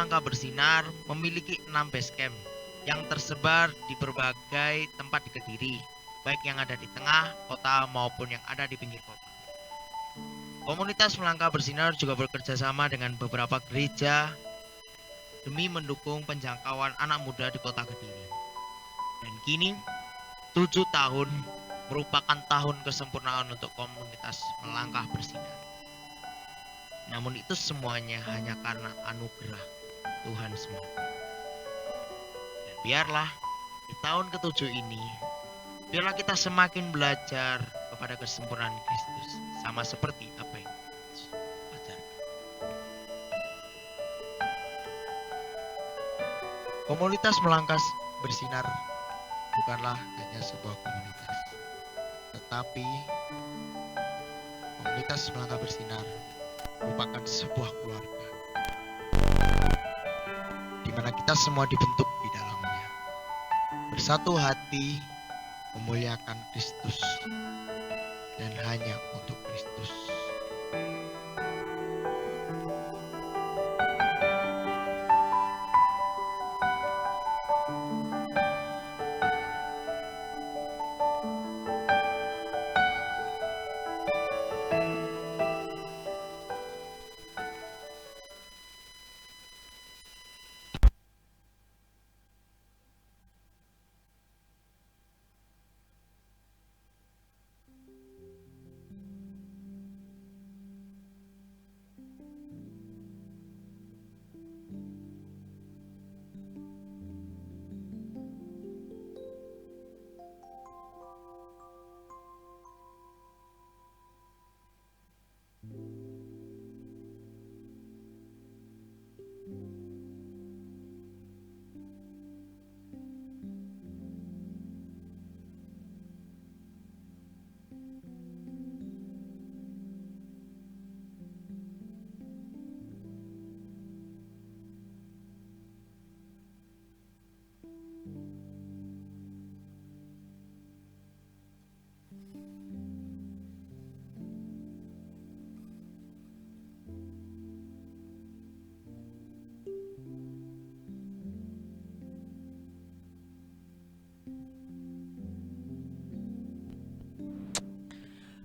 Melangkah Bersinar memiliki 6 base camp yang tersebar di berbagai tempat di Kediri, baik yang ada di tengah kota maupun yang ada di pinggir kota. Komunitas Melangkah Bersinar juga bekerja sama dengan beberapa gereja demi mendukung penjangkauan anak muda di kota Kediri. Dan kini 7 tahun merupakan tahun kesempurnaan untuk komunitas Melangkah Bersinar. Namun itu semuanya hanya karena anugerah Tuhan semata. Dan biarlah di tahun ke-7 ini, biarlah kita semakin belajar kepada kesempurnaan Kristus, sama seperti apa yang Yesus ajarkan. Komunitas Melangkah Bersinar bukanlah hanya sebuah komunitas, tetapi komunitas Melangkah Bersinar merupakan sebuah keluarga di mana kita semua dibentuk di dalamnya, bersatu hati memuliakan Kristus dan hanya untuk Kristus.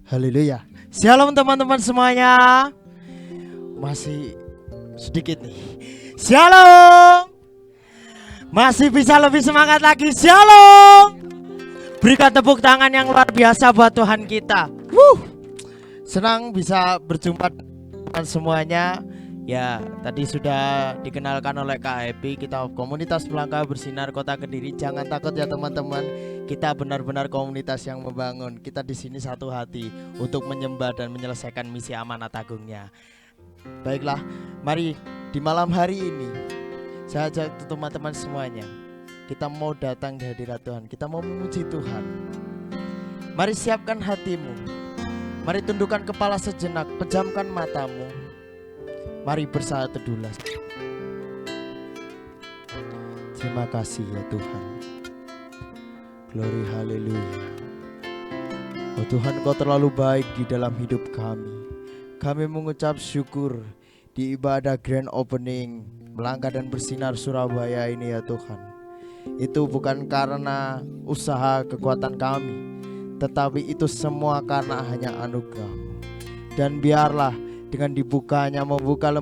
Haleluya. Shalom teman-teman semuanya. Masih sedikit nih. Shalom. Masih bisa lebih semangat lagi. Shalom. Berikan tepuk tangan yang luar biasa buat Tuhan kita. Senang bisa berjumpa dengan semuanya. Ya, tadi sudah dikenalkan oleh Kak Happy, kita komunitas Melangkah Bersinar Kota Kediri. Jangan takut ya teman-teman, kita benar-benar komunitas yang membangun. Kita di sini satu hati untuk menyembah dan menyelesaikan misi amanat agungnya. Baiklah, mari di malam hari ini saya ajak teman-teman semuanya, kita mau datang di hadirat Tuhan, kita mau memuji Tuhan. Mari siapkan hatimu, mari tundukkan kepala sejenak, pejamkan matamu. Mari bersaat teduhlah. Terima kasih ya Tuhan. Glory haleluya. Oh Tuhan, Kau terlalu baik di dalam hidup kami. Kami mengucap syukur di ibadah grand opening Melangkah dan Bersinar Surabaya ini ya Tuhan. Itu bukan karena usaha kekuatan kami, tetapi itu semua karena hanya anugerah-Mu. Dan biarlah dengan dibukanya membuka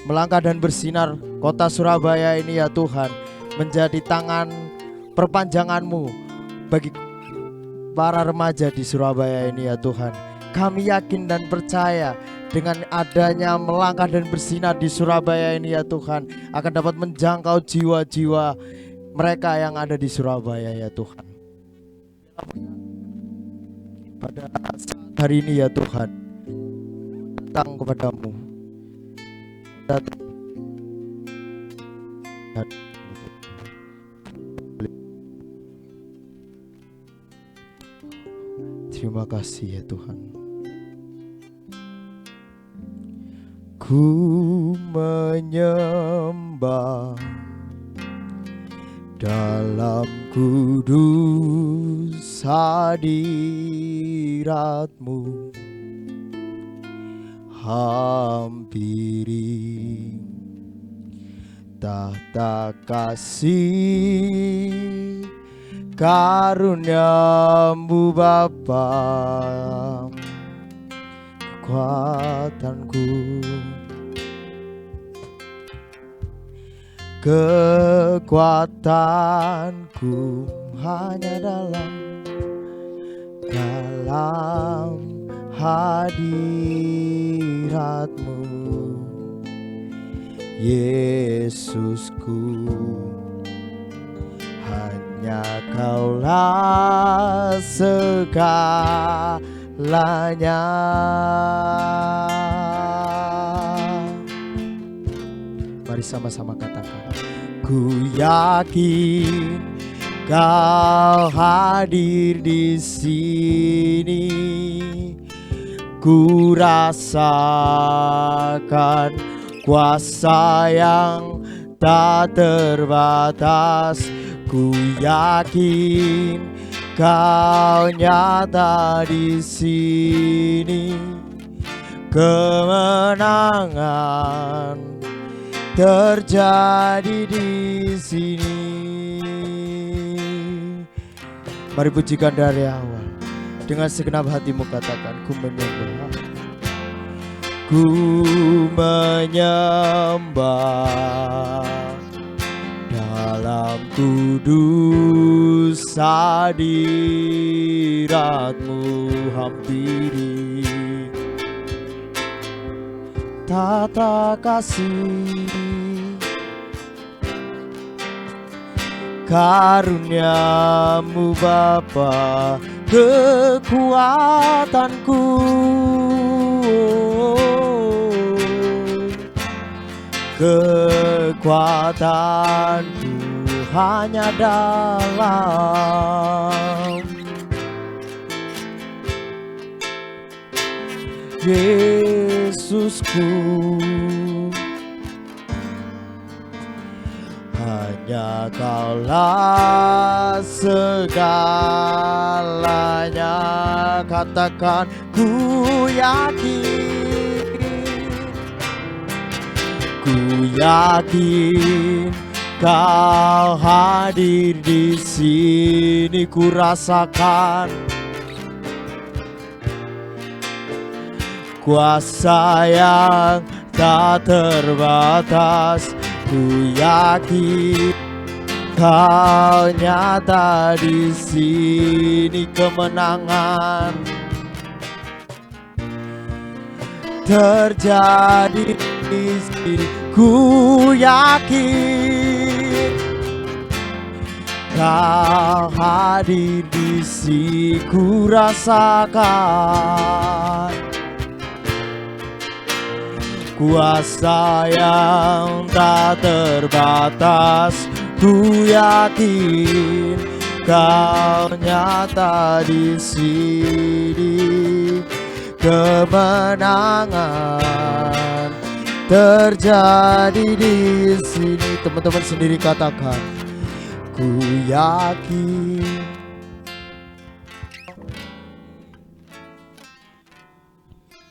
Melangkah dan Bersinar Kota Surabaya ini ya Tuhan, menjadi tangan perpanjangan-Mu bagi para remaja di Surabaya ini ya Tuhan. Kami yakin dan percaya dengan adanya Melangkah dan Bersinar di Surabaya ini ya Tuhan, akan dapat menjangkau jiwa-jiwa mereka yang ada di Surabaya ya Tuhan. Pada saat hari ini ya Tuhan, datang kepadamu, datang. Terima kasih ya Tuhan. Ku menyembah dalam kudus hadirat-Mu, hampiri tahta kasih karuniamu Bapa, kekuatanku, kekuatanku hanya dalam hadiratmu, Yesusku. Hanya Kaulah segalanya. Mari sama-sama katakan, ku yakin Kau hadir di sini, ku rasakan kuasa yang tak terbatas. Ku yakin Kau nyata di sini, kemenangan terjadi di sini. Mari pujikan dari awal. Dengan segenap hatimu katakan, ku menyembah. Ku menyembah dalam kudus hadiratmu, hampiri tata kasih karuniamu Bapa, kekuatanku, kekuatanku hanya dalam Yesusku. Hanya Kaulah segalanya. Katakan, ku yakin, ku yakin Kau hadir di sini. Ku rasakan kuasa yang tak terbatas. Ku yakin Kau nyata di sini, kemenangan terjadi di sini. Ku yakin Kau hadir di sini, ku rasakan kuasa yang tak terbatas. Ku yakin Kau nyata di sini, kemenangan terjadi di sini. Teman-teman sendiri katakan, ku yakin.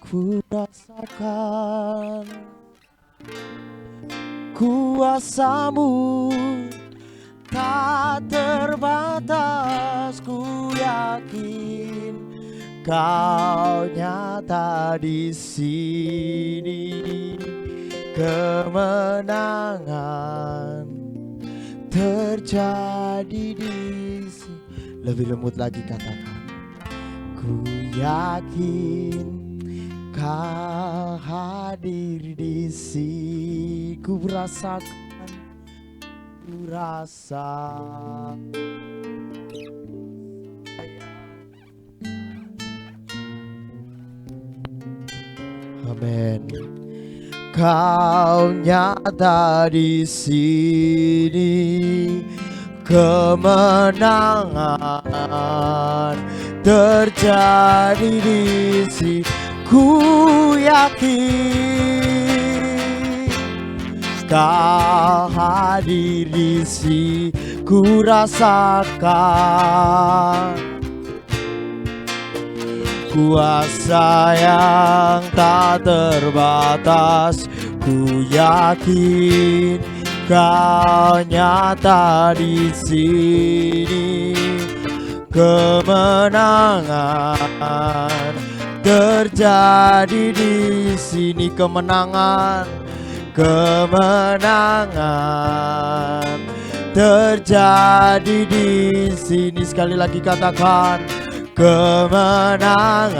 Ku rasakan kuasa-Mu tak terbatas. Ku yakin Kau nyata di sini, kemenangan terjadi di sini. Lebih lembut lagi katakan, ku yakin Kau hadir di sini, ku rasakan, ku rasa. Amin. Kau nyata di sini, kemenangan terjadi di sini. Ku yakin Kau hadir di sini, ku rasakan kuasa yang tak terbatas. Ku yakin Kau nyata di sini, kemenangan terjadi di sini, kemenangan terjadi di sini. Sekali lagi katakan kemenangan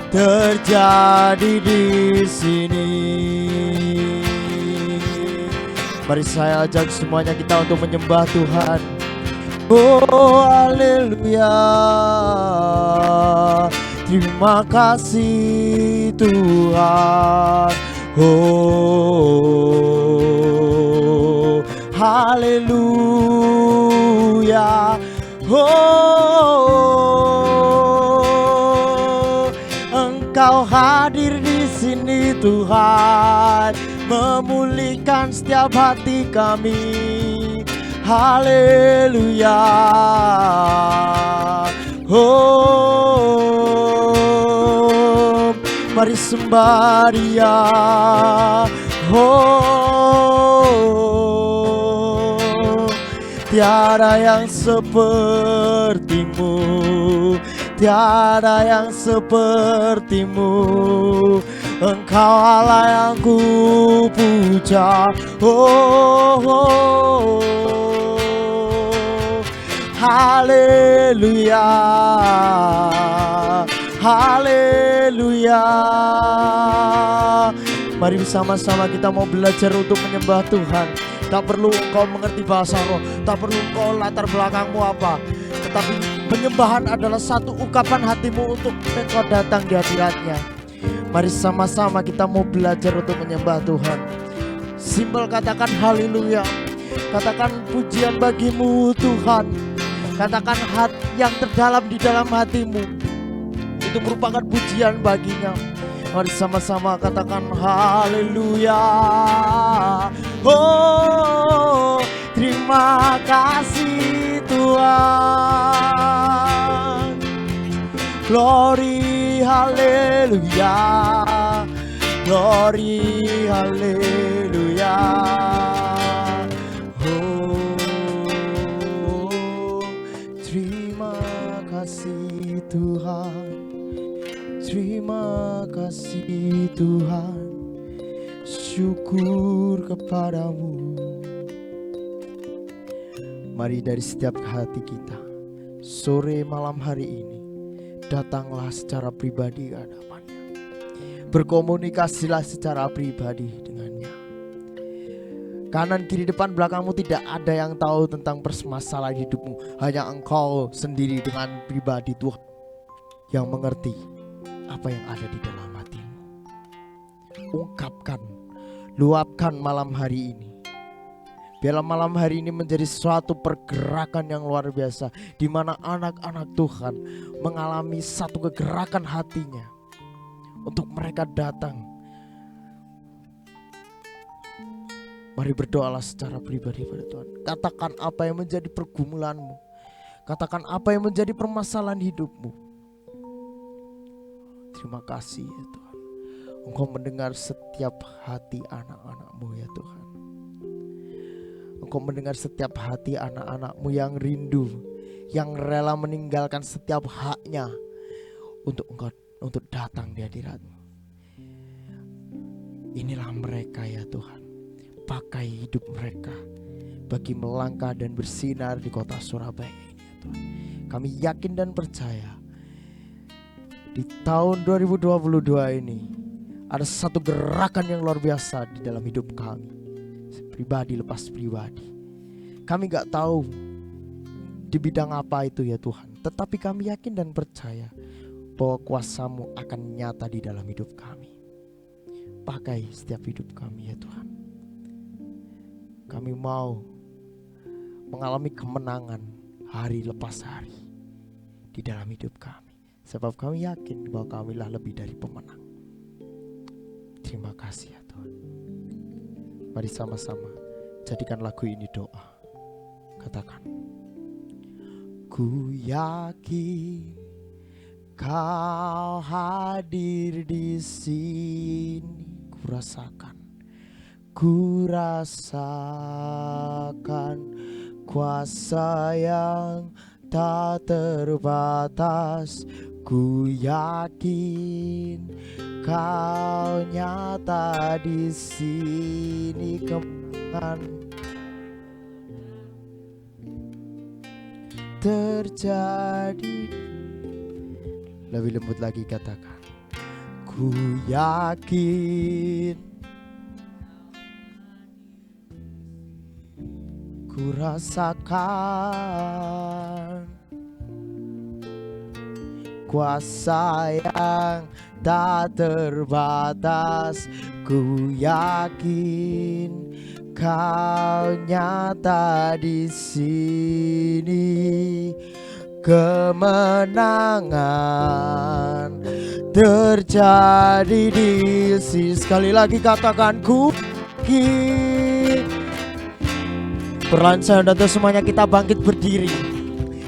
terjadi di sini. Mari saya ajak semuanya kita untuk menyembah Tuhan. Oh haleluya, terima kasih Tuhan. Oh haleluya. Oh, Engkau hadir di sini Tuhan, memulihkan setiap hati kami. Haleluya. Oh, mari sembah Dia. Oh, tiada yang sepertimu, tiada yang sepertimu. Engkau Allah yang ku puja. Oh, haleluya, haleluya. Mari bersama-sama kita mau belajar untuk menyembah Tuhan. Tak perlu engkau mengerti bahasa roh, tak perlu engkau latar belakangmu apa, tetapi penyembahan adalah satu ungkapan hatimu untuk engkau datang di hadiratnya. Mari sama-sama kita mau belajar untuk menyembah Tuhan. Simpel katakan haleluya, katakan pujian bagimu Tuhan, katakan yang terdalam di dalam hatimu itu merupakan pujian baginya. Mari sama-sama katakan haleluya. Oh, terima kasih Tuhan. Glory haleluya, glory haleluya. Oh, terima kasih Tuhan, terima kasih Tuhan, syukur kepadamu. Mari dari setiap hati kita, sore malam hari ini, datanglah secara pribadi ke hadapannya. Berkomunikasilah secara pribadi dengannya. Kanan, kiri, depan, belakangmu tidak ada yang tahu tentang permasalahan hidupmu. Hanya engkau sendiri dengan pribadi Tuhan yang mengerti apa yang ada di dalam hatimu. Ungkapkan, luapkan malam hari ini. Biarlah malam hari ini menjadi suatu pergerakan yang luar biasa, di mana anak-anak Tuhan mengalami satu kegerakan hatinya untuk mereka datang. Mari berdoalah secara pribadi pada Tuhan. Katakan apa yang menjadi pergumulanmu, katakan apa yang menjadi permasalahan hidupmu. Terima kasih ya Tuhan, Engkau mendengar setiap hati anak-anak-Mu ya Tuhan. Engkau mendengar setiap hati anak-anak-Mu yang rindu, yang rela meninggalkan setiap haknya untuk Engkau, untuk datang di hadirat-Mu. Inilah mereka ya Tuhan, pakai hidup mereka bagi melangkah dan bersinar di kota Surabaya ini ya Tuhan. Kami yakin dan percaya di tahun 2022 ini ada satu gerakan yang luar biasa di dalam hidup kami, pribadi lepas pribadi. Kami gak tahu di bidang apa itu ya Tuhan, tetapi kami yakin dan percaya bahwa kuasa-Mu akan nyata di dalam hidup kami. Pakai setiap hidup kami ya Tuhan. Kami mau mengalami kemenangan hari lepas hari di dalam hidup kami, sebab kami yakin bahwa kamilah lebih dari pemenang. Terima kasih ya Tuhan. Mari sama-sama jadikan lagu ini doa. Katakan, ku yakin Kau hadir di sini, ku rasakan kuasa yang tak terbatas. Ku yakin kau nyata di sini, kemenangan terjadi. Lebih lembut lagi katakan, ku yakin, ku rasakan kuasa yang tak terbatas. Ku yakin kau nyata di sini, kemenangan terjadi di sini. Sekali lagi katakan, ku yakin. Perlahan saya dan semuanya kita bangkit berdiri,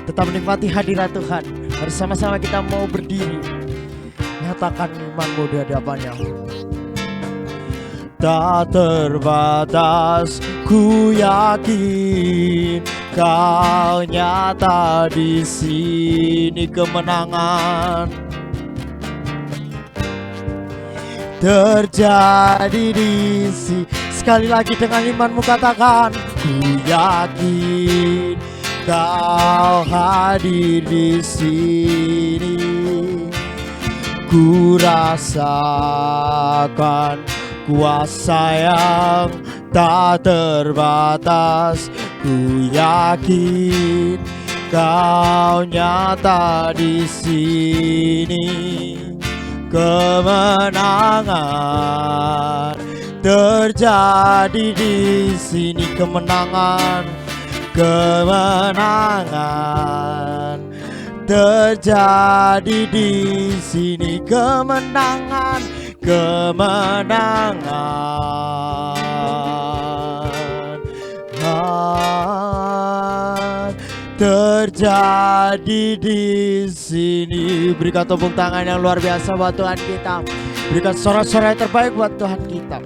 tetap menikmati hadirat Tuhan. Bersama-sama kita mau berdiri, nyatakan imanmu di hadapannya. Tak terbatas, ku yakin kau nyata di sini, kemenangan terjadi di sini. Sekali lagi dengan imanmu katakan, ku yakin kau hadir di sini, ku rasakan kuasa yang tak terbatas. Ku yakin kau nyata di sini, kemenangan terjadi di sini, kemenangan, kemenangan terjadi di sini, kemenangan, kemenangan terjadi di sini. Berikan tepuk tangan yang luar biasa buat Tuhan kita. Berikan sorak-sorai terbaik buat Tuhan kita.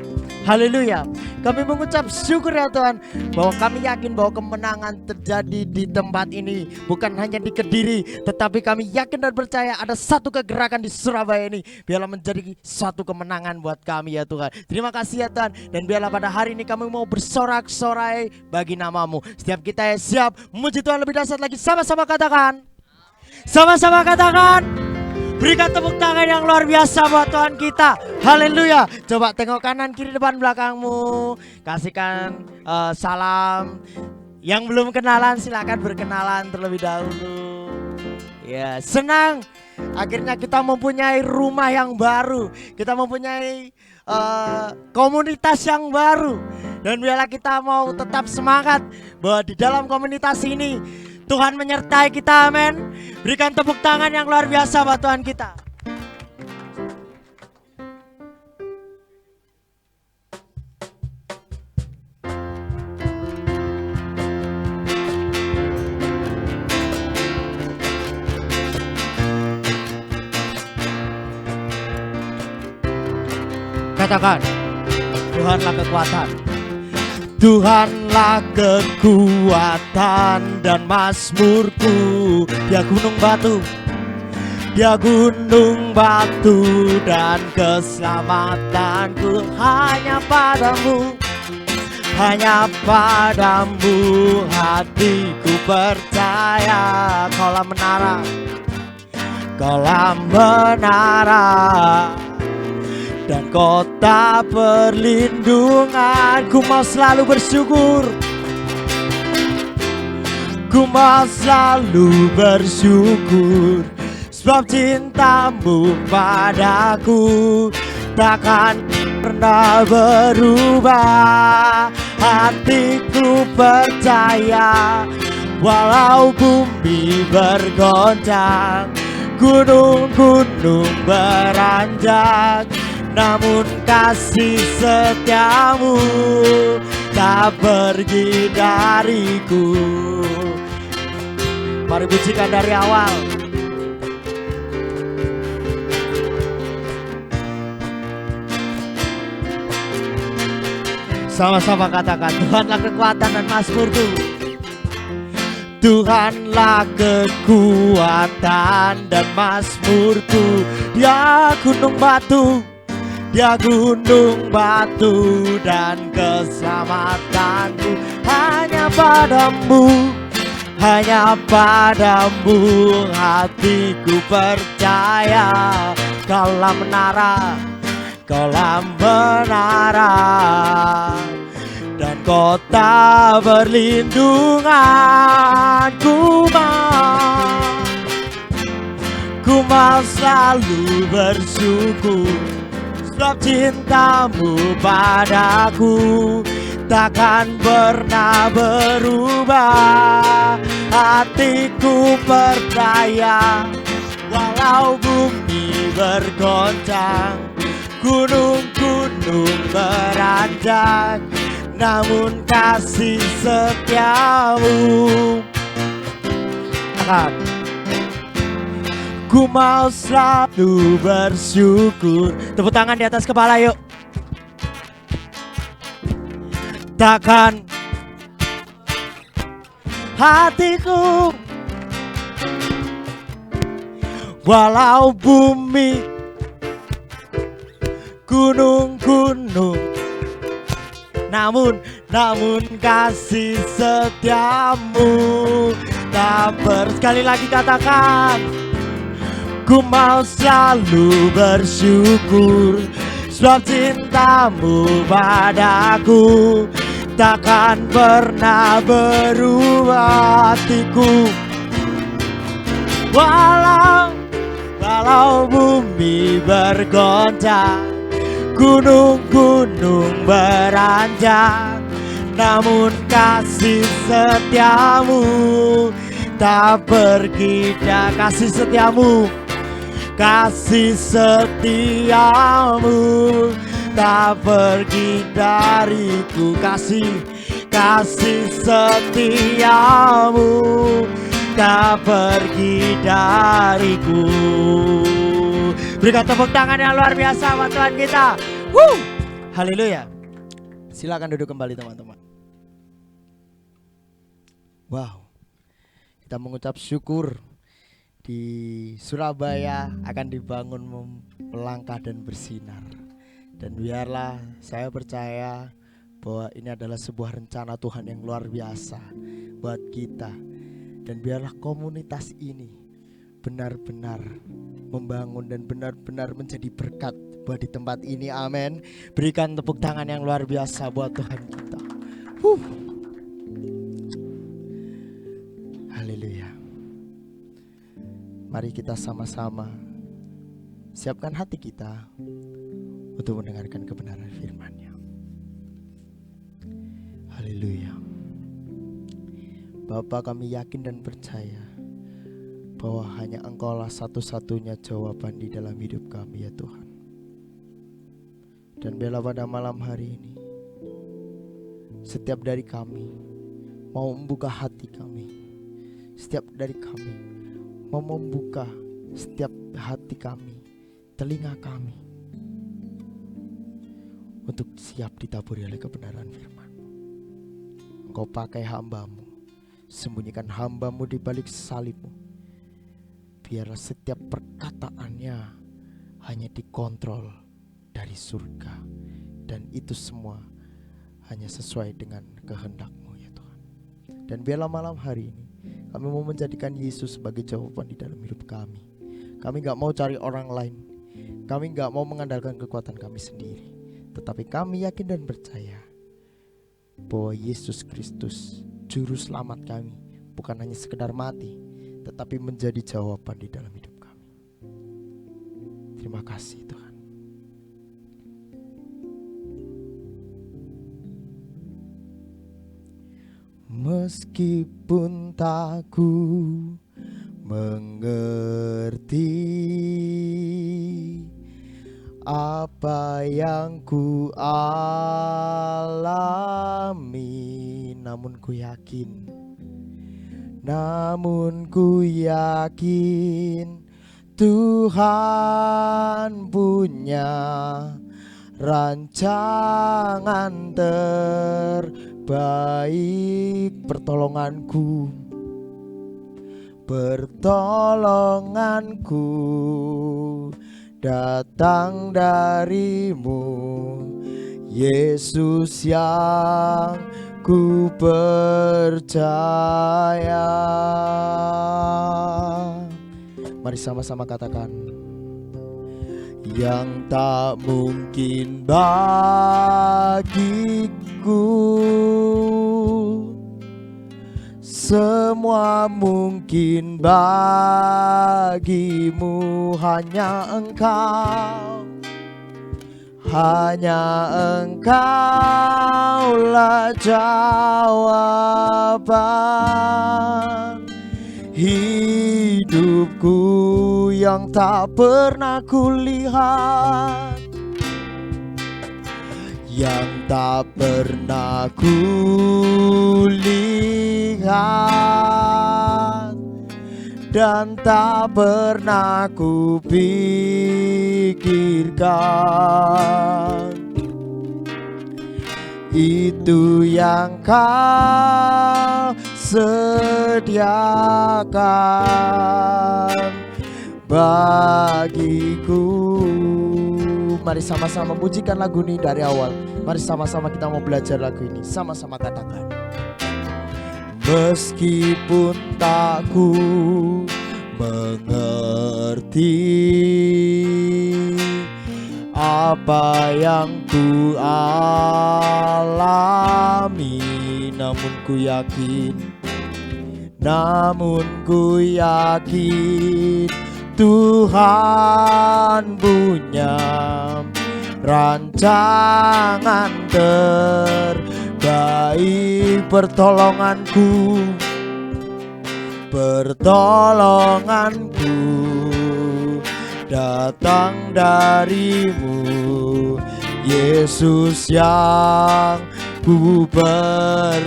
Haleluya. Kami mengucap syukur ya Tuhan, bahwa kami yakin bahwa kemenangan terjadi di tempat ini, bukan hanya di Kediri, tetapi kami yakin dan percaya ada satu kegerakan di Surabaya ini. Biarlah menjadi satu kemenangan buat kami ya Tuhan. Terima kasih ya Tuhan. Dan biarlah pada hari ini kami mau bersorak-sorai bagi namamu. Setiap kita yang siap memuji Tuhan lebih dahsyat lagi, sama-sama katakan, sama-sama katakan. Berikan tepuk tangan yang luar biasa buat Tuhan kita. Haleluya. Coba tengok kanan kiri depan belakangmu. Kasihkan salam. Yang belum kenalan silakan berkenalan terlebih dahulu. Ya, senang akhirnya kita mempunyai rumah yang baru. Kita mempunyai komunitas yang baru. Dan biarlah kita mau tetap semangat bahwa di dalam komunitas ini Tuhan menyertai kita, amin. Berikan tepuk tangan yang luar biasa buat Tuhan kita. Katakan, Tuhanlah kekuatan, Tuhanlah kekuatan dan mazmurku. Dia gunung batu, dia gunung batu dan keselamatanku. Hanya padamu, hanya padamu hatiku percaya. Kaulah menara, kaulah menara dan kota perlindungan. Ku mau selalu bersyukur, ku mau selalu bersyukur, sebab cintamu padaku takkan pernah berubah. Hatiku percaya, walau bumi bergoncang, gunung-gunung beranjak, namun kasih setiamu tak pergi dariku. Mari pujikan dari awal. Sama-sama katakan, Tuhanlah kekuatan dan mazmurku. Tuhanlah kekuatan dan mazmurku. Dia gunung batu, dia gunung batu dan keselamatanku. Hanya padamu, hanya padamu hatiku percaya. Kaulah menara, kaulah menara dan kota berlindungan. Ku mau selalu bersyukur, sebab cintamu padaku takkan pernah berubah. Hatiku percaya, walau bumi bergoncang, gunung-gunung beranjak, namun kasih setiamu akan ku mau selalu bersyukur. Tepuk tangan di atas kepala yuk. Takkan hatiku, walau bumi gunung-gunung, namun kasih setiamu tak sekali lagi katakan, ku mau selalu bersyukur, sebab cintamu padaku takkan pernah berubah. Hatiku, walau bumi bergoncang, gunung-gunung beranjak, namun kasih setiamu tak pergi. Kasih setiamu, kasih setiamu tak pergi dariku. Kasih setiamu tak pergi dariku. Berikan tepuk tangan yang luar biasa buat Tuhan kita. Haleluya. Silakan duduk kembali teman-teman. Wow, kita mengucap syukur di Surabaya akan dibangun melangkah dan bersinar. Dan biarlah saya percaya bahwa ini adalah sebuah rencana Tuhan yang luar biasa buat kita. Dan biarlah komunitas ini benar-benar membangun dan benar-benar menjadi berkat buat di tempat ini. Amin. Berikan tepuk tangan yang luar biasa buat Tuhan kita. Haleluya. Mari kita sama-sama siapkan hati kita untuk mendengarkan kebenaran firman-Nya. Haleluya. Bapa, kami yakin dan percaya bahwa hanya Engkau-lah satu-satunya jawaban di dalam hidup kami ya Tuhan. Dan biarlah pada malam hari ini setiap dari kami mau membuka hati kami, setiap dari kami mau membuka setiap hati kami, telinga kami, untuk siap ditaburi oleh kebenaran firman. Engkau pakai hamba-Mu, sembunyikan hamba-Mu di balik salib-Mu. Biarlah setiap perkataannya hanya dikontrol dari surga, dan itu semua hanya sesuai dengan kehendak-Mu ya Tuhan. Dan biarlah malam hari ini kami mau menjadikan Yesus sebagai jawaban di dalam hidup kami. Kami gak mau cari orang lain, kami gak mau mengandalkan kekuatan kami sendiri, tetapi kami yakin dan percaya bahwa Yesus Kristus Juru Selamat kami bukan hanya sekedar mati, tetapi menjadi jawaban di dalam hidup kami. Terima kasih Tuhan. Meskipun tak ku mengerti apa yang ku alami, namun ku yakin Tuhan punya rancangan terbaik, pertolonganku datang darimu, Yesus yang ku percaya. Mari sama-sama katakan, yang tak mungkin bagiku semua mungkin bagimu. Hanya engkaulah jawaban hidupku yang tak pernah kulihat, yang tak pernah kulihat, dan tak pernah kupikirkan. Itu yang kau sediakan bagiku. Mari sama-sama pujikan lagu ini dari awal. Mari sama-sama kita mau belajar lagu ini. Sama-sama katakan, meskipun tak ku mengerti apa yang ku alami, namun ku yakin Tuhan punya rancangan terbaik. Pertolonganku datang darimu, Yesus yang ku percaya.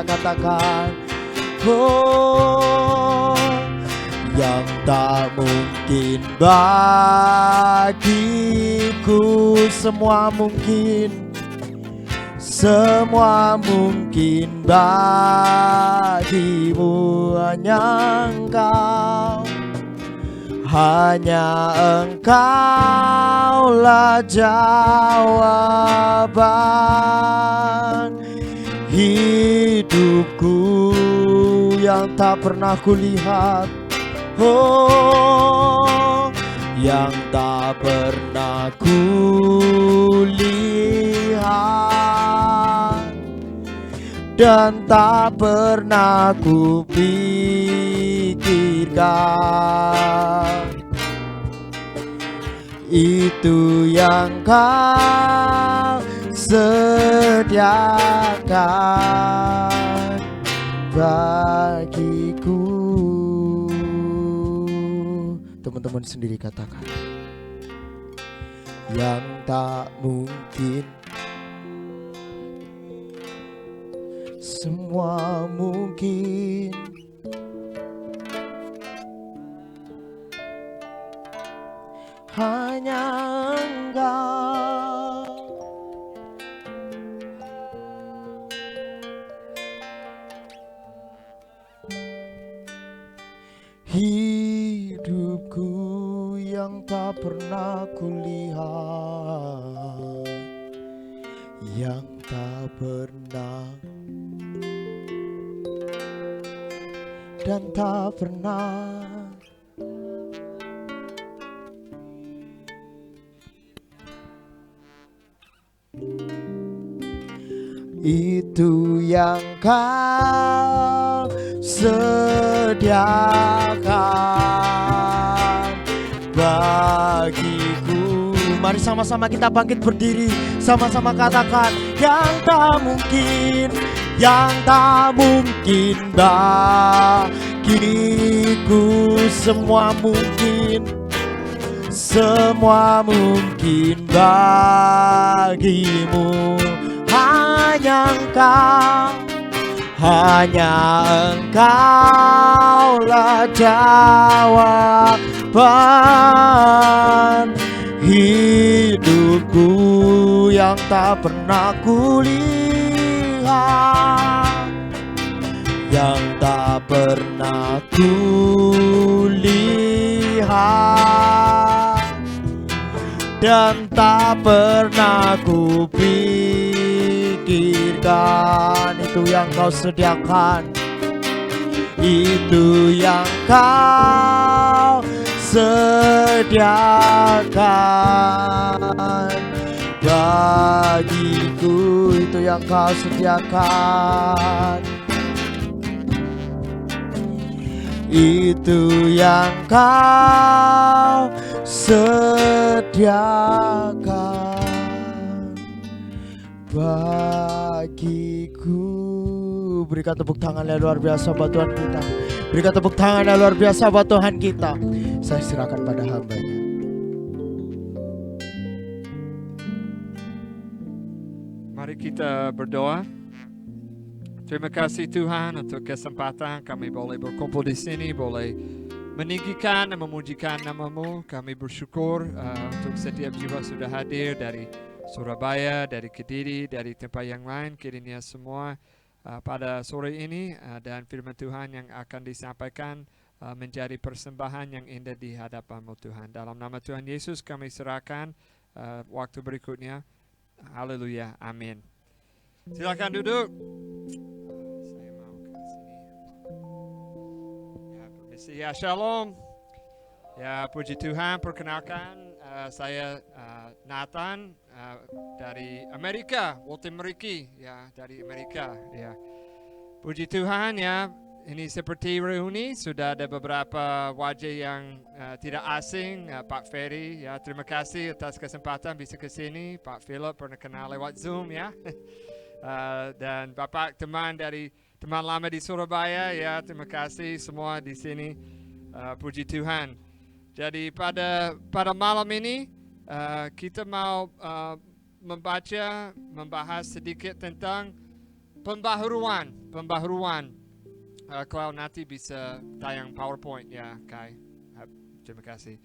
Katakan, oh, yang tak mungkin bagiku semua mungkin bagimu. Hanya engkaulah jawaban hidupku yang tak pernah kulihat, oh, yang tak pernah kulihat, dan tak pernah kupikirkan. Itu yang kau sediakan bagiku. Teman-teman sendiri katakan, yang tak mungkin semua mungkin. Hanya Engkau hidupku yang tak pernah kulihat, yang tak pernah dan tak pernah. Itu yang kau sediakan bagiku. Mari sama-sama kita bangkit berdiri, sama-sama katakan, yang tak mungkin bagiku semua mungkin bagimu. Hanya engkaulah jawaban hidupku yang tak pernah kulihat, yang tak pernah kulihat, dan tak pernah kupikirkan. Itu yang kau sediakan, itu yang kau sediakan bagiku, itu yang kau sediakan, itu yang kau sediakan bagiku. Berikan tepuk tangan yang luar biasa buat Tuhan kita. Berikan tepuk tangan yang luar biasa buat Tuhan kita. Saya serahkan pada hamba-Nya. Mari kita berdoa. Terima kasih Tuhan untuk kesempatan kami boleh berkumpul di sini, boleh meninggikan dan memujikan nama-Mu. Kami bersyukur untuk setiap jiwa sudah hadir dari Surabaya, dari Kediri, dari tempat yang lain. Kiranya semua pada sore ini dan firman Tuhan yang akan disampaikan menjadi persembahan yang indah di hadapan-Mu Tuhan. Dalam nama Tuhan Yesus kami serahkan waktu berikutnya. Haleluya, amin. Silakan duduk. Saya mau ke sini. Ya, permisi. Ya, shalom. Ya, puji Tuhan. Perkenalkan saya Nathan dari Amerika, Walter Meriki, ya, dari Amerika, ya. Puji Tuhan, ya. Ini seperti reuni, sudah ada beberapa wajah yang tidak asing. Pak Ferry, ya, terima kasih atas kesempatan bisa ke sini. Pak Philip pernah kenal lewat Zoom, ya. Dan Bapak teman lama di Surabaya, ya, terima kasih semua di sini. Puji Tuhan. Jadi pada malam ini kita mau membahas sedikit tentang pembaharuan. Kalau nanti bisa tayang PowerPoint, ya, Kai. Terima kasih.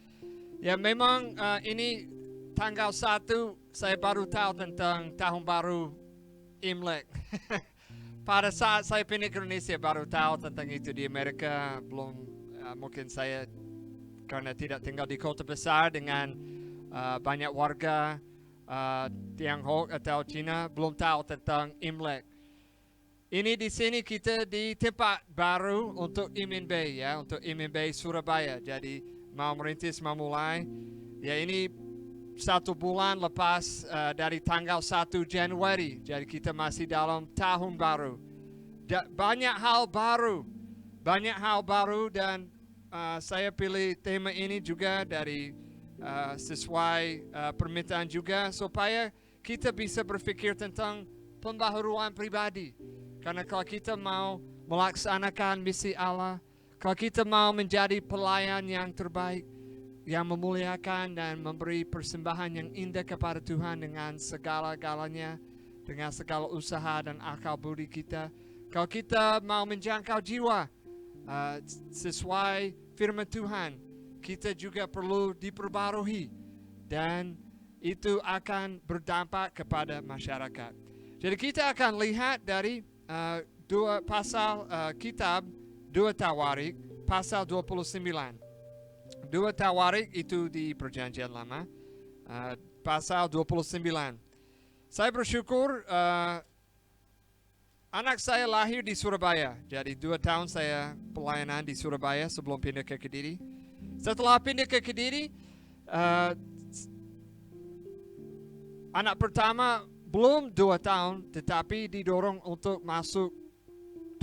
Ya, memang ini tanggal 1 saya baru tahu tentang tahun baru Imlek. Pada saat saya pindah ke Indonesia baru tahu tentang itu. Di Amerika belum, mungkin saya karena tidak tinggal di kota besar dengan banyak warga Tionghoa atau Cina, belum tahu tentang Imlek. Ini di sini kita di tempat baru untuk Imin Bay, ya, untuk Imin Bay Surabaya. Jadi mau merintis, mau mulai. Ya, ini 1 bulan lepas dari tanggal 1 Januari. Jadi kita masih dalam tahun baru. Banyak hal baru dan saya pilih tema ini juga dari sesuai permintaan juga supaya kita bisa berpikir tentang pembaharuan pribadi. Karena kalau kita mau melaksanakan misi Allah, kalau kita mau menjadi pelayan yang terbaik, yang memuliakan dan memberi persembahan yang indah kepada Tuhan dengan segala-galanya, dengan segala usaha dan akal budi kita, kalau kita mau menjangkau jiwa sesuai firman Tuhan, kita juga perlu diperbarui dan itu akan berdampak kepada masyarakat. Jadi kita akan lihat dari dua pasal kitab 2 Tawarik pasal 29. 2 Tawarik itu di Perjanjian Lama, pasal 29. Saya bersyukur anak saya lahir di Surabaya. Jadi 2 tahun saya pelayanan di Surabaya sebelum pindah ke Kediri. Setelah pindah ke Kediri, anak pertama belum 2 tahun, tetapi didorong untuk masuk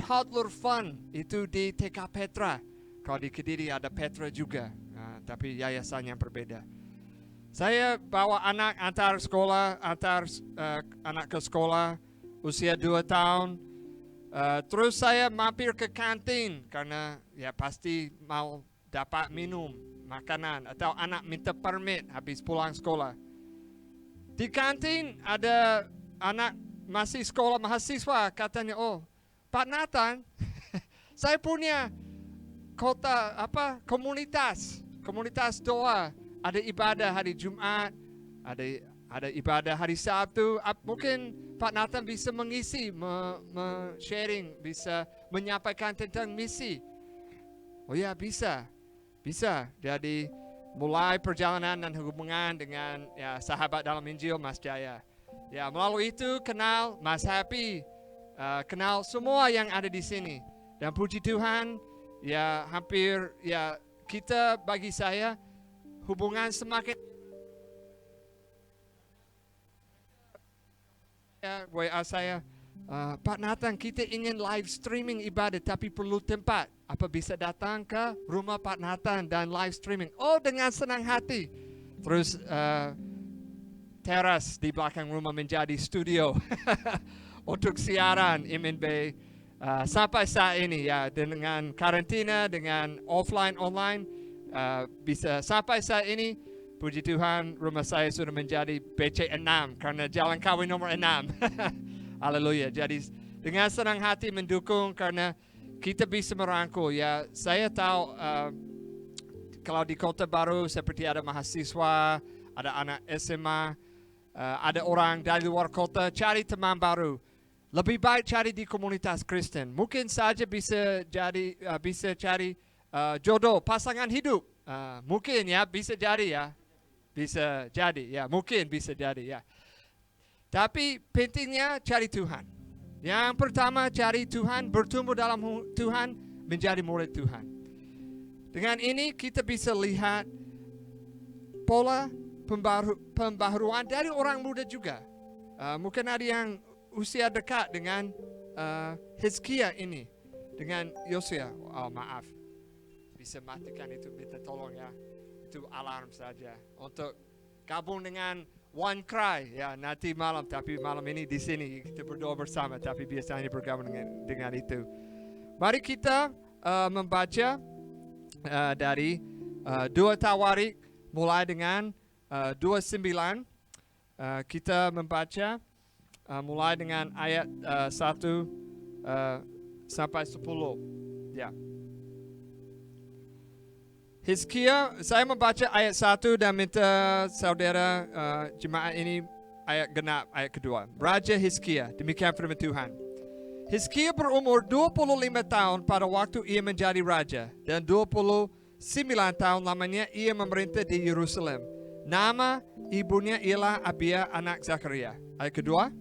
toddler fund itu di TK Petra. Kalau di Kediri ada Petra juga, tapi yayasan yang berbeda. Saya bawa anak antar anak ke sekolah usia 2 tahun. Terus saya mampir ke kantin karena ya pasti mau dapat minum makanan atau anak minta permit habis pulang sekolah. Di kantin ada anak masih sekolah mahasiswa katanya, "Oh, Pak Nathan, saya punya komunitas doa ada ibadah hari Jumat, ada ibadah hari Sabtu. Mungkin Pak Nathan bisa mengisi, sharing, bisa menyampaikan tentang misi. Oh ya, bisa. Jadi mulai perjalanan dan hubungan dengan ya sahabat dalam Injil Mas Jaya. Ya, melalui itu kenal Mas Happy, kenal semua yang ada di sini. Dan puji Tuhan, ya hampir ya kita, bagi saya hubungan semakin ya, WA saya, Pak Nathan, kita ingin live streaming ibadah tapi perlu tempat. Apa bisa datang ke rumah Pak Nathan dan live streaming? Oh, dengan senang hati. Terus teras di belakang rumah menjadi studio untuk siaran Imin Bay. Sampai saat ini ya, dengan karantina, dengan offline online, bisa sampai saat ini. Puji Tuhan, rumah saya sudah menjadi BC6 karena jalan kawin nomor 6. Haleluya. Jadi dengan senang hati mendukung karena kita bisa merangkul. Ya, saya tahu kalau di Kota Baru seperti ada mahasiswa, ada anak SMA, ada orang dari luar kota, cari teman baru. Lebih baik cari di komunitas Kristen. Mungkin saja bisa cari jodoh, pasangan hidup. Mungkin ya, bisa jadi ya. Bisa jadi ya, mungkin bisa jadi ya. Tapi pentingnya cari Tuhan. Yang pertama cari Tuhan, bertumbuh dalam Tuhan, menjadi murid Tuhan. Dengan ini kita bisa lihat pola pembaharuan dari orang muda juga. Mungkin ada yang usia dekat dengan Hizkia ini, dengan Yosua. Oh, maaf, bisa matikan itu, minta tolong ya. Itu alarm saja untuk gabung dengan One Cry ya nanti malam, tapi malam ini di sini kita berdoa bersama, tapi biasanya bergabung dengan itu. Mari kita membaca dari 2 Tawarik mulai dengan 29. Kita membaca mulai dengan ayat 1 sampai 10 ya. Hizkia, saya membaca ayat 1 dan minta saudara jemaat ini ayat genap, ayat kedua. Raja Hizkia, demikian firman Tuhan. Hizkia berumur 25 tahun pada waktu ia menjadi raja, dan 29 tahun lamanya ia memerintah di Yerusalem. Nama ibunya ialah Abia anak Zakaria. Ayat kedua.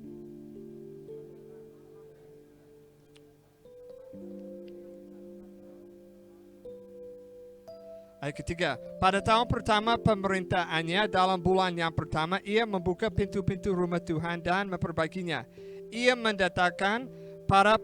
Ayat ketiga, pada tahun pertama pemerintahannya, dalam bulan yang pertama, ia membuka pintu-pintu rumah Tuhan dan memperbaikinya. Ia mendatangkan para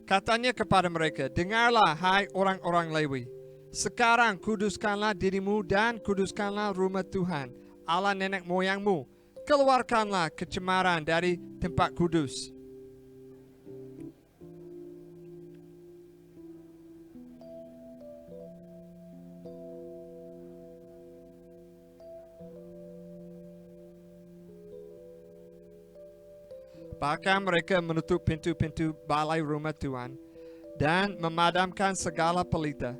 katanya kepada mereka, dengarlah hai orang-orang Lewi, sekarang kuduskanlah dirimu dan kuduskanlah rumah Tuhan, Allah nenek moyangmu. Keluarkanlah kecemaran dari tempat kudus. Bahkan mereka menutup pintu-pintu balai rumah Tuhan dan memadamkan segala pelita.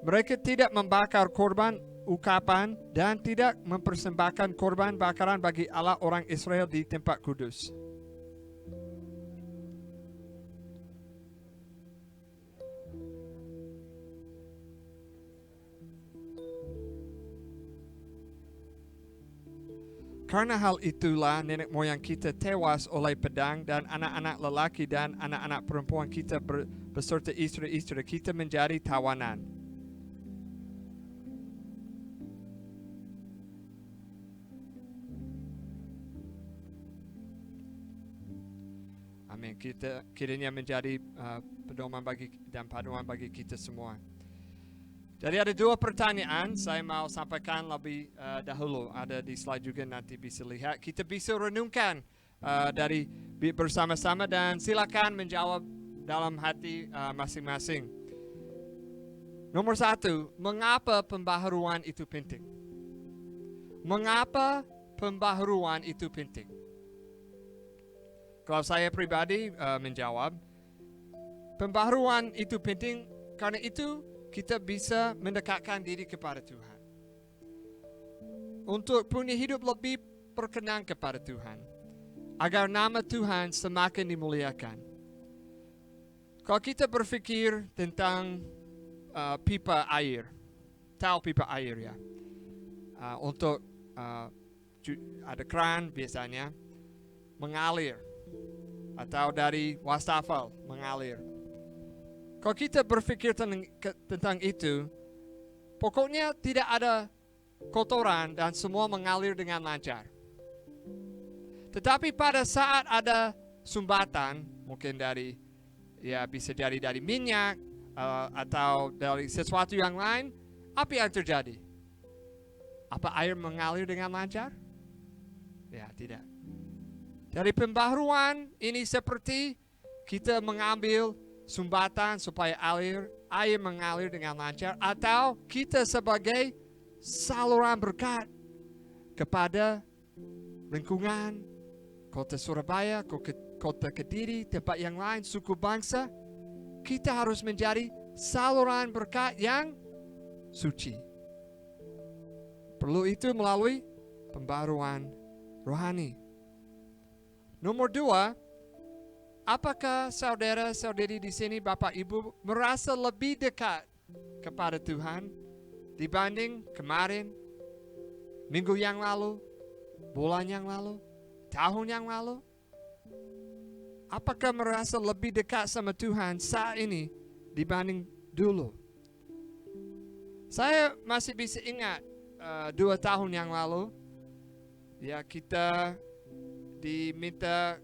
Mereka tidak membakar korban ukapan dan tidak mempersembahkan korban bakaran bagi Allah orang Israel di tempat kudus. Karena hal itulah nenek moyang kita tewas oleh pedang, dan anak-anak lelaki dan anak-anak perempuan kita beserta istri-istri kita menjadi tawanan. Amin. Kiranya menjadi pedoman bagi dan paduan bagi kita semua. Jadi ada 2 pertanyaan saya mau sampaikan lebih dahulu. Ada di slide juga, nanti bisa lihat. Kita bisa renungkan dari bersama-sama dan silakan menjawab dalam hati masing-masing. Nomor 1, mengapa pembaharuan itu penting? Mengapa pembaharuan itu penting? Kalau saya pribadi menjawab, pembaharuan itu penting karena itu kita bisa mendekatkan diri kepada Tuhan. Untuk punya hidup lebih berkenan kepada Tuhan. Agar nama Tuhan semakin dimuliakan. Kalau kita berpikir tentang pipa air. Tahu pipa air ya. Untuk ada keran biasanya mengalir. Atau dari wastafel mengalir. Kalau kita berpikir tentang itu, pokoknya tidak ada kotoran dan semua mengalir dengan lancar. Tetapi pada saat ada sumbatan, mungkin dari, ya bisa jadi dari minyak atau dari sesuatu yang lain, apa yang terjadi? Apa air mengalir dengan lancar? Ya, tidak. Dari pembaharuan ini seperti kita mengambil sumbatan supaya air mengalir dengan lancar, atau kita sebagai saluran berkat kepada lingkungan kota Surabaya, kota Kediri, tempat yang lain, suku bangsa. Kita harus menjadi saluran berkat yang suci. Perlu itu melalui pembaruan rohani. Nomor 2, apakah saudara-saudari di sini, Bapak Ibu, merasa lebih dekat kepada Tuhan dibanding kemarin, minggu yang lalu, bulan yang lalu, tahun yang lalu? Apakah merasa lebih dekat sama Tuhan saat ini dibanding dulu? Saya masih bisa ingat 2 tahun yang lalu, ya kita diminta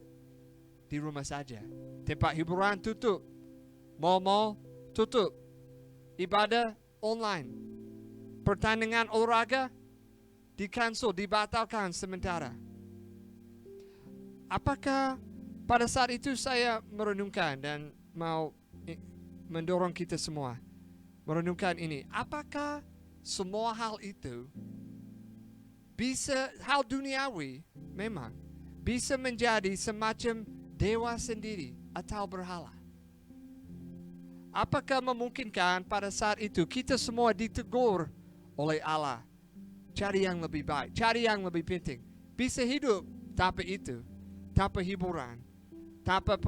di rumah saja. Tempat hiburan tutup, mal-mal tutup, ibadah online, pertandingan olahraga di-cancel, dibatalkan sementara. Apakah pada saat itu saya merenungkan dan mau mendorong kita semua merenungkan ini. Apakah semua hal itu bisa, hal duniawi memang bisa menjadi semacam dewa sendiri atau berhala? Apakah memungkinkan pada saat itu kita semua ditegur oleh Allah? Cari yang lebih baik, cari yang lebih penting. Bisa hidup tanpa itu, tanpa hiburan, tanpa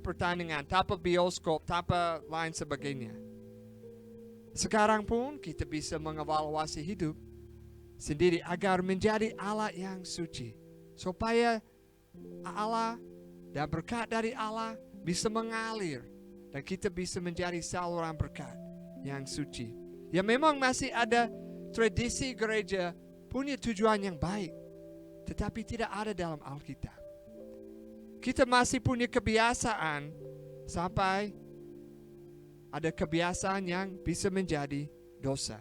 pertandingan, tanpa bioskop, tanpa lain sebagainya. Sekarang pun kita bisa mengevaluasi hidup sendiri agar menjadi Allah yang suci. Supaya Allah dan berkat dari Allah bisa mengalir dan kita bisa menjadi saluran berkat yang suci. Ya memang masih ada tradisi gereja punya tujuan yang baik, tetapi tidak ada dalam Alkitab. Kita masih punya kebiasaan sampai ada kebiasaan yang bisa menjadi dosa.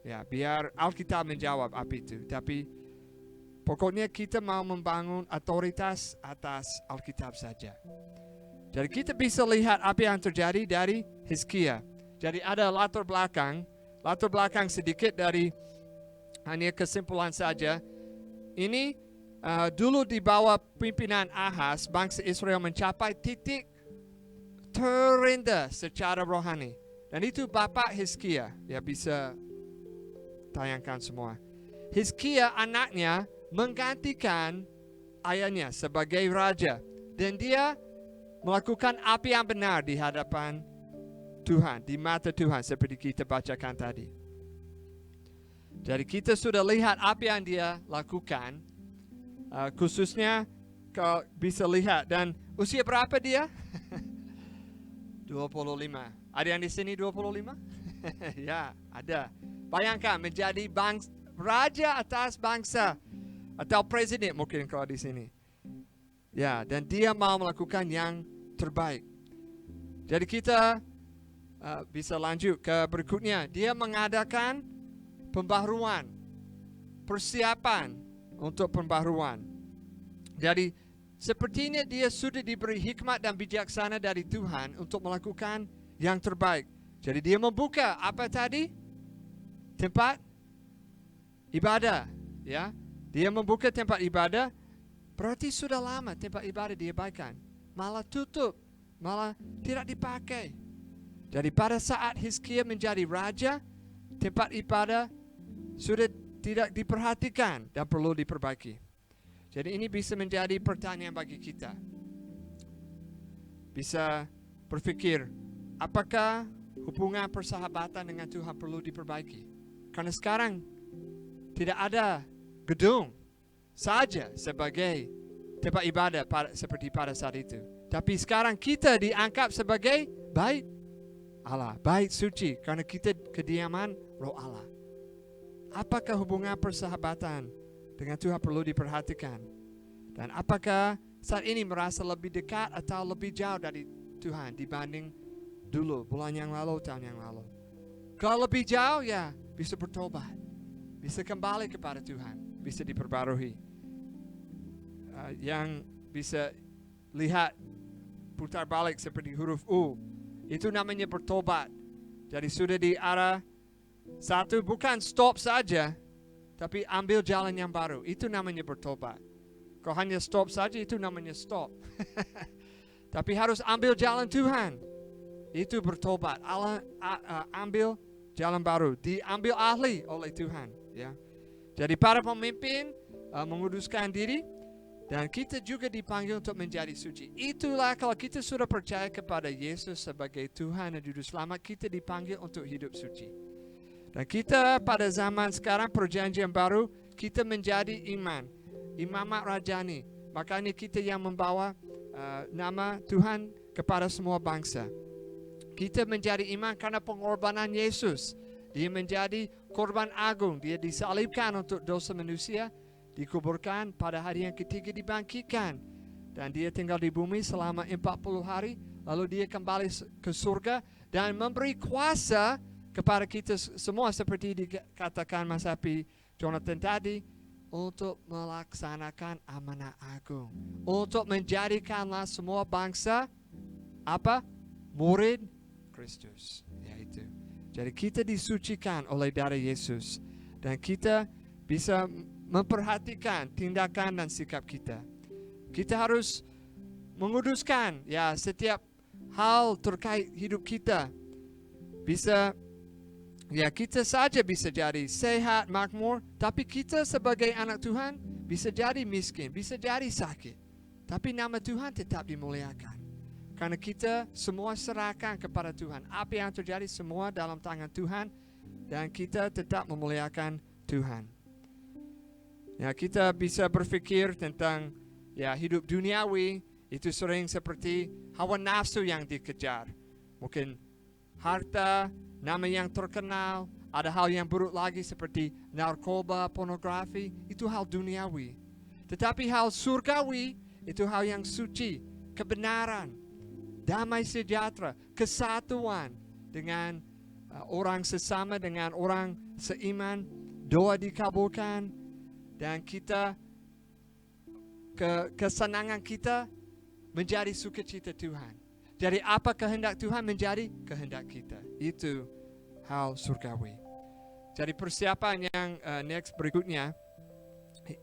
Ya, biar Alkitab menjawab apa itu. Tapi pokoknya kita mau membangun otoritas atas Alkitab saja. Jadi kita bisa lihat apa yang terjadi dari Hizkia. Jadi ada latar belakang sedikit dari hanya kesimpulan saja. Ini dulu di bawah pimpinan Ahaz, bangsa Israel mencapai titik terendah secara rohani. Dan itu Bapak Hizkia. Ya bisa tayangkan semua. Hizkia anaknya menggantikan ayahnya sebagai raja. Dan dia melakukan apa yang benar di hadapan Tuhan, di mata Tuhan seperti kita bacakan tadi. Jadi kita sudah lihat apa yang dia lakukan. Khususnya kalau bisa lihat. Dan usia berapa dia? 25. Ada yang di sini 25? Ya, ada. Bayangkan menjadi raja atas bangsa. Atau presiden mungkin kalau di sini. Ya, dan dia mau melakukan yang terbaik. Jadi kita bisa lanjut ke berikutnya. Dia mengadakan pembaharuan, persiapan untuk pembaharuan. Jadi sepertinya dia sudah diberi hikmat dan bijaksana dari Tuhan untuk melakukan yang terbaik. Jadi dia membuka apa tadi? Tempat ibadah, ya. Dia membuka tempat ibadah. Berarti sudah lama tempat ibadah diabaikan, malah tutup, malah tidak dipakai. Jadi pada saat Hizkia menjadi raja, tempat ibadah sudah tidak diperhatikan dan perlu diperbaiki. Jadi ini bisa menjadi pertanyaan bagi kita. Bisa berpikir, apakah hubungan persahabatan dengan Tuhan perlu diperbaiki? Karena sekarang tidak ada gedung saja sebagai tempat ibadah seperti pada saat itu. Tapi sekarang kita dianggap sebagai bait Allah, bait suci, karena kita kediaman Roh Allah. Apakah hubungan persahabatan dengan Tuhan perlu diperhatikan? Dan apakah saat ini merasa lebih dekat atau lebih jauh dari Tuhan dibanding dulu, bulan yang lalu, tahun yang lalu? Kalau lebih jauh, ya bisa bertobat, bisa kembali kepada Tuhan, bisa diperbarui. Yang bisa lihat putar balik seperti huruf U, itu namanya bertobat. Jadi sudah di arah satu, bukan stop saja, tapi ambil jalan yang baru. Itu namanya bertobat. Kalau hanya stop saja, itu namanya stop. Tapi harus ambil jalan Tuhan. Itu bertobat. Ambil jalan baru. Diambil ahli oleh Tuhan. Ya. Jadi para pemimpin menguduskan diri. Dan kita juga dipanggil untuk menjadi suci. Itulah kalau kita sudah percaya kepada Yesus sebagai Tuhan dan Juru Selamat, kita dipanggil untuk hidup suci. Dan kita pada zaman sekarang perjanjian baru, kita menjadi imamat rajani. Makanya kita yang membawa nama Tuhan kepada semua bangsa. Kita menjadi iman karena pengorbanan Yesus. Dia menjadi korban agung. Dia disalibkan untuk dosa manusia. Dikuburkan, pada hari yang ketiga dibangkitkan. Dan dia tinggal di bumi selama 40 hari. Lalu dia kembali ke surga dan memberi kuasa kepada kita semua, seperti dikatakan Mas Happy Jonathan tadi, untuk melaksanakan amanah agung, untuk menjadikanlah semua bangsa murid Kristus. Yaitu, jadi kita disucikan oleh darah Yesus, dan kita bisa memperhatikan tindakan dan sikap kita. Kita harus menguduskan ya setiap hal terkait hidup kita. Bisa ya kita saja bisa jadi sehat, makmur, tapi kita sebagai anak Tuhan bisa jadi miskin, bisa jadi sakit. Tapi nama Tuhan tetap dimuliakan. Karena kita semua serahkan kepada Tuhan. Apa yang terjadi semua dalam tangan Tuhan, dan kita tetap memuliakan Tuhan. Ya, kita bisa berpikir tentang ya hidup duniawi itu sering seperti hawa nafsu yang dikejar. Mungkin harta, nama yang terkenal, ada hal yang buruk lagi seperti narkoba, pornografi, itu hal duniawi. Tetapi hal surgawi itu hal yang suci, kebenaran, damai sejahtera, kesatuan dengan orang sesama, dengan orang seiman, doa dikabulkan. Dan kita, kesenangan kita menjadi sukacita Tuhan. Jadi apa kehendak Tuhan menjadi kehendak kita. Itu hal surgawi. Jadi persiapan yang next berikutnya.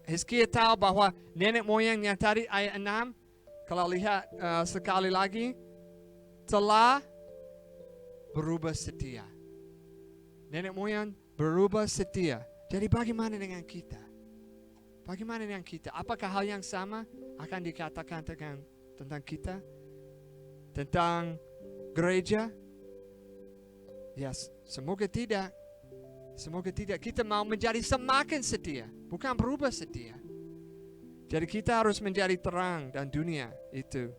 Hizkia tahu bahwa nenek moyangnya tadi ayat 6. Kalau lihat sekali lagi. Telah berubah setia. Nenek moyang berubah setia. Jadi bagaimana dengan kita? Bagaimana dengan kita? Apakah hal yang sama akan dikatakan tentang kita? Tentang gereja? Ya, semoga tidak. Semoga tidak. Kita mau menjadi semakin setia, bukan berubah setia. Jadi kita harus menjadi terang dan dunia itu.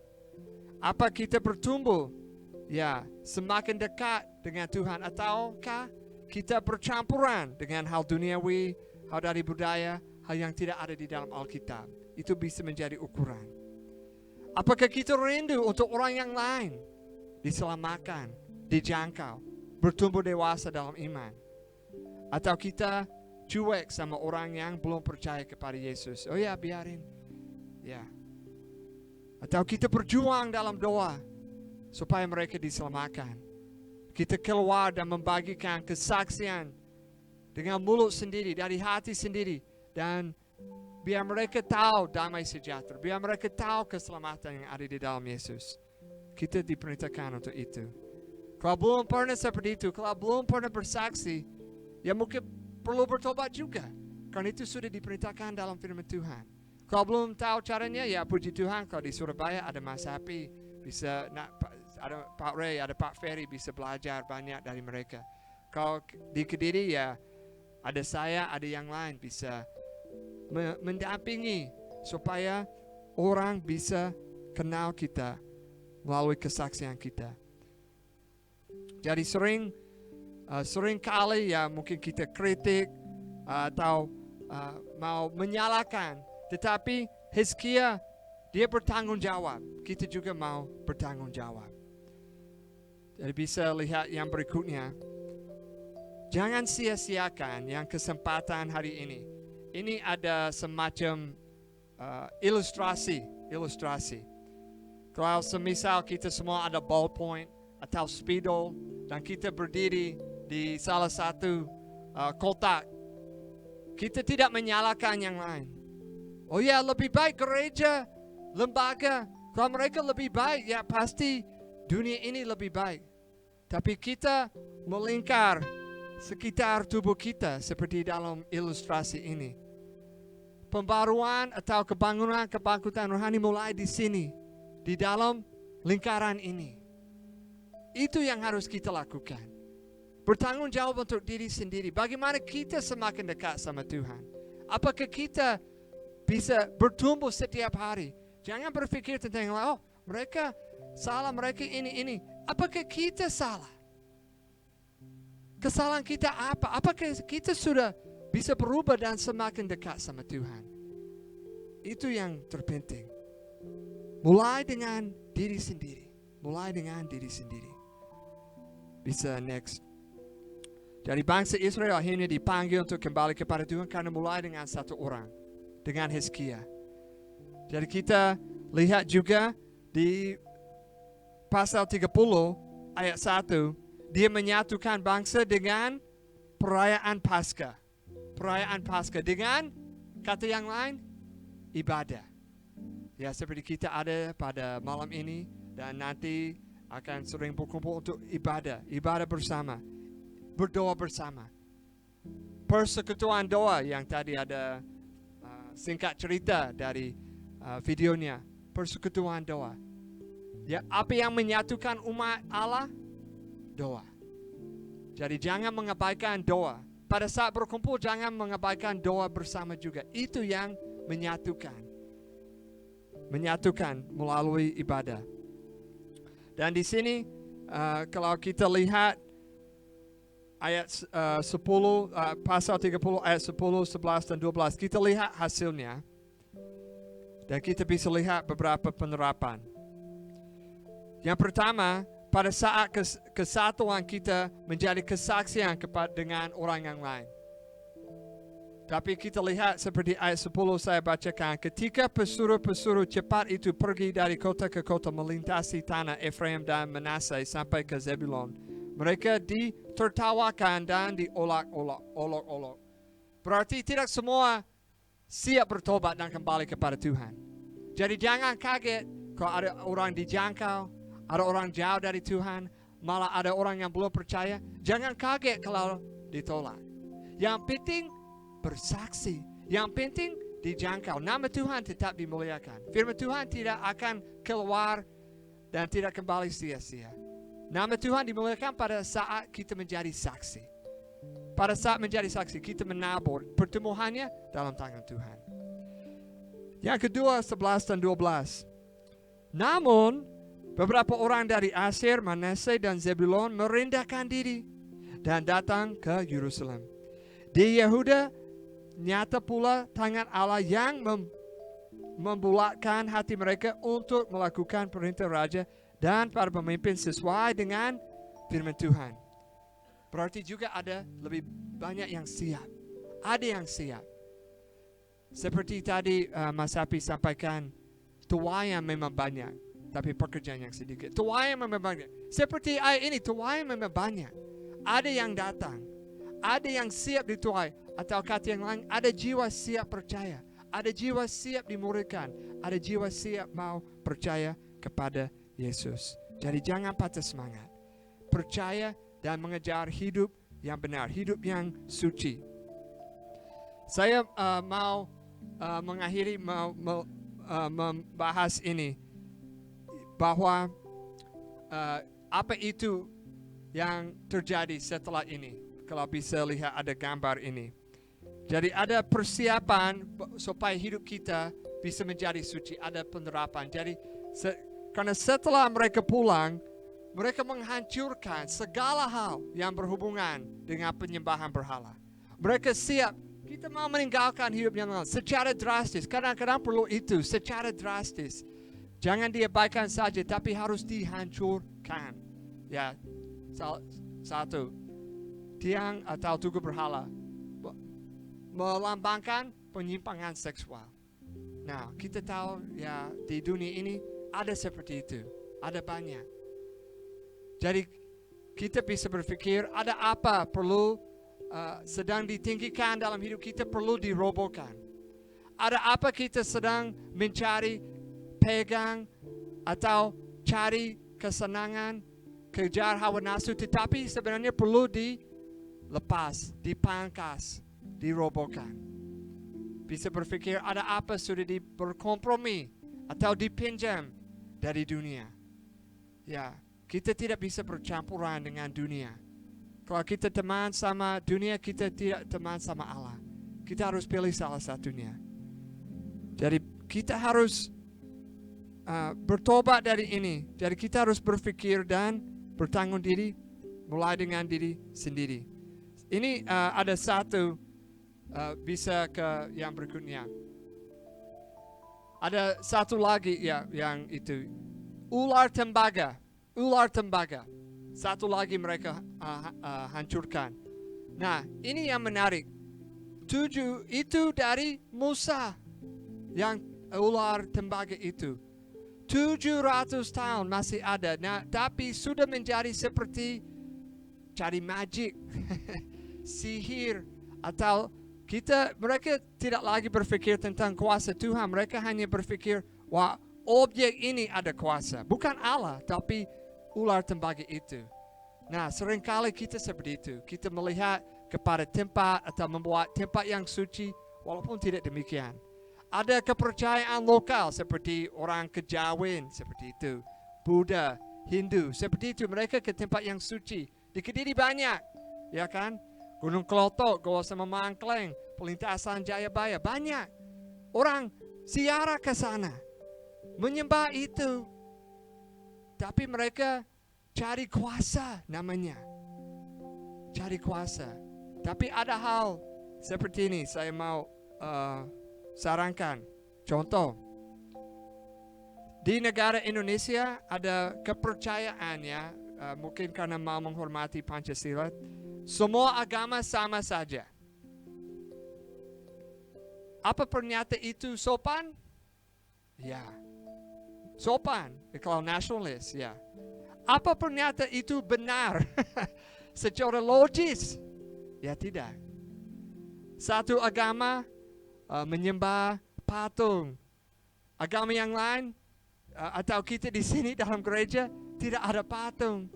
Apa kita bertumbuh? Ya, semakin dekat dengan Tuhan, ataukah kita bercampuran dengan hal duniawi, hal dari budaya, hal yang tidak ada di dalam Alkitab. Itu bisa menjadi ukuran. Apakah kita rindu untuk orang yang lain diselamatkan, dijangkau, bertumbuh dewasa dalam iman? Atau kita cuek sama orang yang belum percaya kepada Yesus? Oh ya, biarin. Ya. Atau kita berjuang dalam doa supaya mereka diselamatkan. Kita keluar dan membagikan kesaksian dengan mulut sendiri, dari hati sendiri. Dan biar mereka tahu damai sejahtera. Biar mereka tahu keselamatan yang ada di dalam Yesus. Kita diperintahkan untuk itu. Kalau belum pernah seperti itu, kalau belum pernah bersaksi, ya mungkin perlu bertobat juga. Karena itu sudah diperintahkan dalam firman Tuhan. Kalau belum tahu caranya, ya puji Tuhan kalau di Surabaya ada Mas Happy, bisa ada Pak Ray, ada Pak Ferry, bisa belajar banyak dari mereka. Kalau di Kediri ya ada saya, ada yang lain bisa mendampingi supaya orang bisa kenal kita melalui kesaksian kita. Jadi sering kali ya mungkin kita kritik atau mau menyalahkan, tetapi Hizkia dia bertanggung jawab. Kita juga mau bertanggung jawab. Jadi bisa lihat yang berikutnya. Jangan sia-siakan yang kesempatan hari ini. Ini ada semacam ilustrasi. Kalau semisal kita semua ada ballpoint atau spidol dan kita berdiri di salah satu kotak, kita tidak menyalahkan yang lain. Oh ya, lebih baik gereja, lembaga, kalau mereka lebih baik, ya pasti dunia ini lebih baik. Tapi kita melingkar sekitar tubuh kita seperti dalam ilustrasi ini. Pembaruan atau kebangkitan rohani mulai di sini, di dalam lingkaran ini. Itu yang harus kita lakukan. Bertanggung jawab untuk diri sendiri. Bagaimana kita semakin dekat sama Tuhan? Apakah kita bisa bertumbuh setiap hari? Jangan berpikir tentang, oh mereka salah, mereka ini. Apakah kita salah? Kesalahan kita apa? Apakah kita sudah bisa berubah dan semakin dekat sama Tuhan? Itu yang terpenting. Mulai dengan diri sendiri. Bisa next. Dari bangsa Israel akhirnya dipanggil untuk kembali kepada Tuhan karena mulai dengan satu orang. Dengan Hizkia. Jadi kita lihat juga di pasal 30 ayat 1. Dia menyatukan bangsa dengan perayaan Paskah. Dengan kata yang lain, ibadah. Ya seperti kita ada pada malam ini dan nanti akan sering berkumpul untuk ibadah bersama, berdoa bersama. Persekutuan doa yang tadi ada singkat cerita dari videonya, persekutuan doa. Ya, apa yang menyatukan umat Allah? Doa. Jadi jangan mengabaikan doa. Pada saat berkumpul jangan mengabaikan doa bersama juga. Itu yang menyatukan melalui ibadah. Dan di sini kalau kita lihat ayat 10 pasal 30 ayat 10, 11 dan 12, kita lihat hasilnya. Dan kita bisa lihat beberapa penerapan. Yang pertama, pada saat kesatuan kita menjadi kesaksian dengan orang yang lain. Tapi kita lihat seperti ayat 10 saya bacakan. Ketika pesuruh-pesuruh cepat itu pergi dari kota ke kota melintasi tanah Efraim dan Manasye sampai ke Zebulon, mereka ditertawakan dan diolok-olok. Berarti tidak semua siap bertobat dan kembali kepada Tuhan. Jadi jangan kaget kalau ada orang dijangkau, ada orang jauh dari Tuhan, malah ada orang yang belum percaya. Jangan kaget kalau ditolak. Yang penting bersaksi. Yang penting dijangkau. Nama Tuhan tetap dimuliakan. Firman Tuhan tidak akan keluar dan tidak kembali sia-sia. Nama Tuhan dimuliakan pada saat kita menjadi saksi. Pada saat menjadi saksi, kita menabur. Pertumbuhannya dalam tangan Tuhan. Yang kedua, 11 dan 12. Namun, beberapa orang dari Aser, Manasye, dan Zebulon merendahkan diri dan datang ke Yerusalem. Di Yehuda, nyata pula tangan Allah yang membulatkan hati mereka untuk melakukan perintah raja dan para pemimpin sesuai dengan firman Tuhan. Berarti juga ada lebih banyak yang siap. Ada yang siap. Seperti tadi Mas Happy sampaikan, tuayan memang banyak, tapi pekerjaan yang sedikit. Tuayan memang banyak. Seperti ayat ini, tuayan memang banyak. Ada yang datang. Ada yang siap dituai. Atau kata yang lain, ada jiwa siap percaya. Ada jiwa siap dimuridkan. Ada jiwa siap mau percaya kepada Yesus. Jadi jangan patah semangat. percaya dan mengejar hidup yang benar, hidup yang suci. Saya mau mengakhiri, membahas ini, bahwa apa itu yang terjadi setelah ini. Kalau bisa lihat ada gambar ini. Jadi ada persiapan supaya hidup kita bisa menjadi suci, ada penerapan. Jadi karena setelah mereka pulang, mereka menghancurkan segala hal yang berhubungan dengan penyembahan berhala. Mereka siap, kita mau meninggalkan hidup yang lain secara drastis. Kadang-kadang perlu itu, secara drastis. Jangan diabaikan saja, tapi harus dihancurkan. Ya, satu, tiang atau tugu berhala melambangkan penyimpangan seksual. Nah, kita tahu ya di dunia ini ada seperti itu, ada banyak. Jadi kita bisa berpikir ada apa perlu sedang ditinggikan dalam hidup kita, perlu dirobohkan. Ada apa kita sedang mencari, pegang atau cari kesenangan, kejar hawa nafsu, tetapi sebenarnya perlu dilepas, dipangkas, dirobohkan. Bisa berpikir ada apa sudah berkompromi atau dipinjam dari dunia. Ya, kita tidak bisa bercampuran dengan dunia. Kalau kita teman sama dunia, kita tidak teman sama Allah. Kita harus pilih salah satunya. Jadi kita harus bertobat dari ini. Jadi kita harus berpikir dan bertanggung diri mulai dengan diri sendiri. Ini ada satu, bisa ke yang berikutnya. Ada satu lagi ya, yang itu ular tembaga. Ular tembaga. Satu lagi mereka hancurkan. Nah, ini yang menarik. 7 itu dari Musa, yang ular tembaga itu. 700 tahun masih ada. Nah, tapi sudah menjadi seperti cari magic, sihir, atau mereka tidak lagi berpikir tentang kuasa Tuhan. Mereka hanya berpikir, wah, objek ini ada kuasa. Bukan Allah, tapi ular tembaga itu. Nah, seringkali kita seperti itu. Kita melihat kepada tempat atau membuat tempat yang suci, walaupun tidak demikian. Ada kepercayaan lokal seperti orang Kejawen, seperti itu. Buddha, Hindu, seperti itu. Mereka ke tempat yang suci. Di Kediri banyak, ya kan? Gunung Klotok, Goa Sama Mangkleng, Pelintasan Jayabaya, banyak. Orang ziarah ke sana, menyembah itu. Tapi mereka cari kuasa namanya. Cari kuasa. Tapi ada hal seperti ini saya mau sarankan. Contoh, di negara Indonesia ada kepercayaan ya, mungkin karena mau menghormati Pancasila, semua agama sama saja. Apa pernyataan itu sopan? Ya, sopan. Kalau nasionalis, ya. Apa pernyataan itu benar secara logis? Ya tidak. Satu agama menyembah patung. Agama yang lain atau kita di sini dalam gereja tidak ada patung.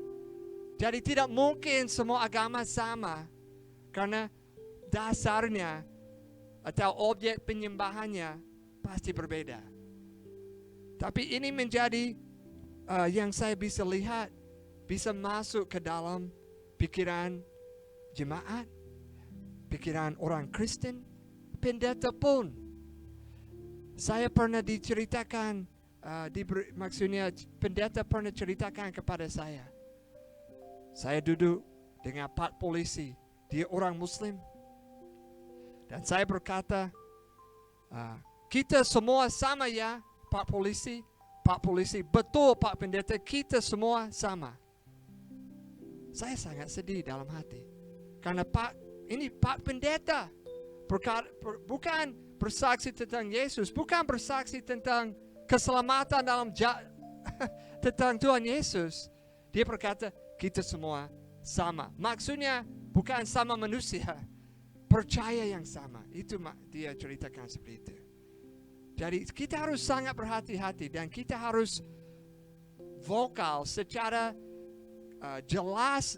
Jadi tidak mungkin semua agama sama, karena dasarnya atau objek penyembahannya pasti berbeda. Tapi ini menjadi yang saya bisa lihat, bisa masuk ke dalam pikiran jemaat, pikiran orang Kristen, pendeta pun. Saya pernah diceritakan, maksudnya pendeta pernah ceritakan kepada saya. Saya duduk dengan Pak Polisi, dia orang Muslim. Dan saya berkata, kita semua sama ya, Pak Polisi, betul Pak Pendeta, kita semua sama. Saya sangat sedih dalam hati. Karena Pak Pendeta bukan bersaksi tentang Yesus, bukan bersaksi tentang keselamatan tentang Tuhan Yesus. Dia berkata, kita semua sama. Maksudnya bukan sama manusia, percaya yang sama. Itu dia ceritakan seperti itu. Jadi kita harus sangat berhati-hati dan kita harus vokal secara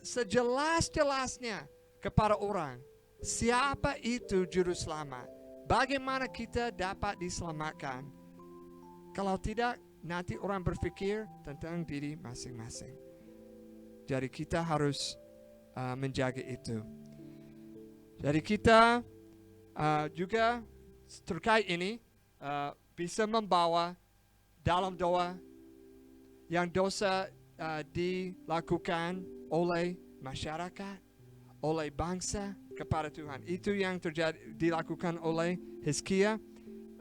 sejelas-jelasnya kepada orang siapa itu juru selamat. Bagaimana kita dapat diselamatkan? Kalau tidak, nanti orang berpikir tentang diri masing-masing. Jadi kita harus menjaga itu. Jadi kita juga terkait ini bisa membawa dalam doa yang dosa dilakukan oleh masyarakat, oleh bangsa kepada Tuhan. Itu yang dilakukan oleh Hizkia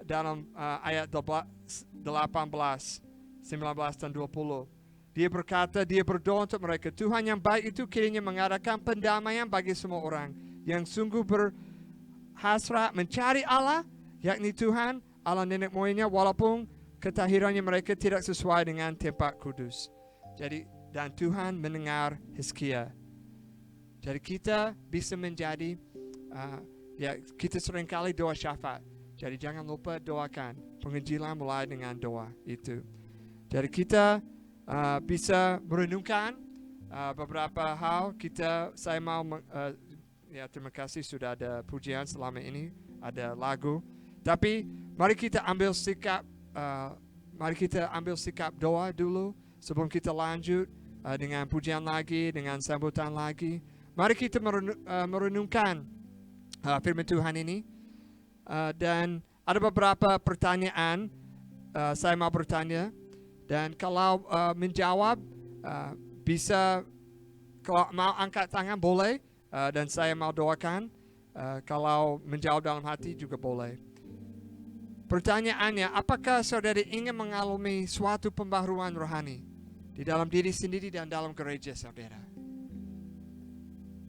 dalam ayat 18, 19 dan 20. Dia berkata, dia berdoa untuk mereka. Tuhan yang baik itu kiranya mengadakan pendamaian bagi semua orang yang sungguh berhasrat mencari Allah, yakni Tuhan, Allah nenek moyangnya, walaupun ketahirannya mereka tidak sesuai dengan tempat kudus. Jadi, dan Tuhan mendengar Hizkia. Jadi kita bisa menjadi, kita seringkali doa syafaat. Jadi jangan lupa doakan. Penginjilan mulai dengan doa itu. Jadi kita bisa merenungkan beberapa hal. Saya mau, terima kasih sudah ada pujian selama ini, ada lagu. Tapi mari kita ambil sikap, doa dulu sebelum kita lanjut dengan pujian lagi, dengan sambutan lagi. Mari kita merenungkan firman Tuhan ini. Dan ada beberapa pertanyaan saya mau bertanya. Dan kalau menjawab bisa, kalau mau angkat tangan boleh, dan saya mau doakan. Kalau menjawab dalam hati juga boleh. Pertanyaannya, apakah saudara ingin mengalami suatu pembaharuan rohani di dalam diri sendiri dan dalam gereja saudara?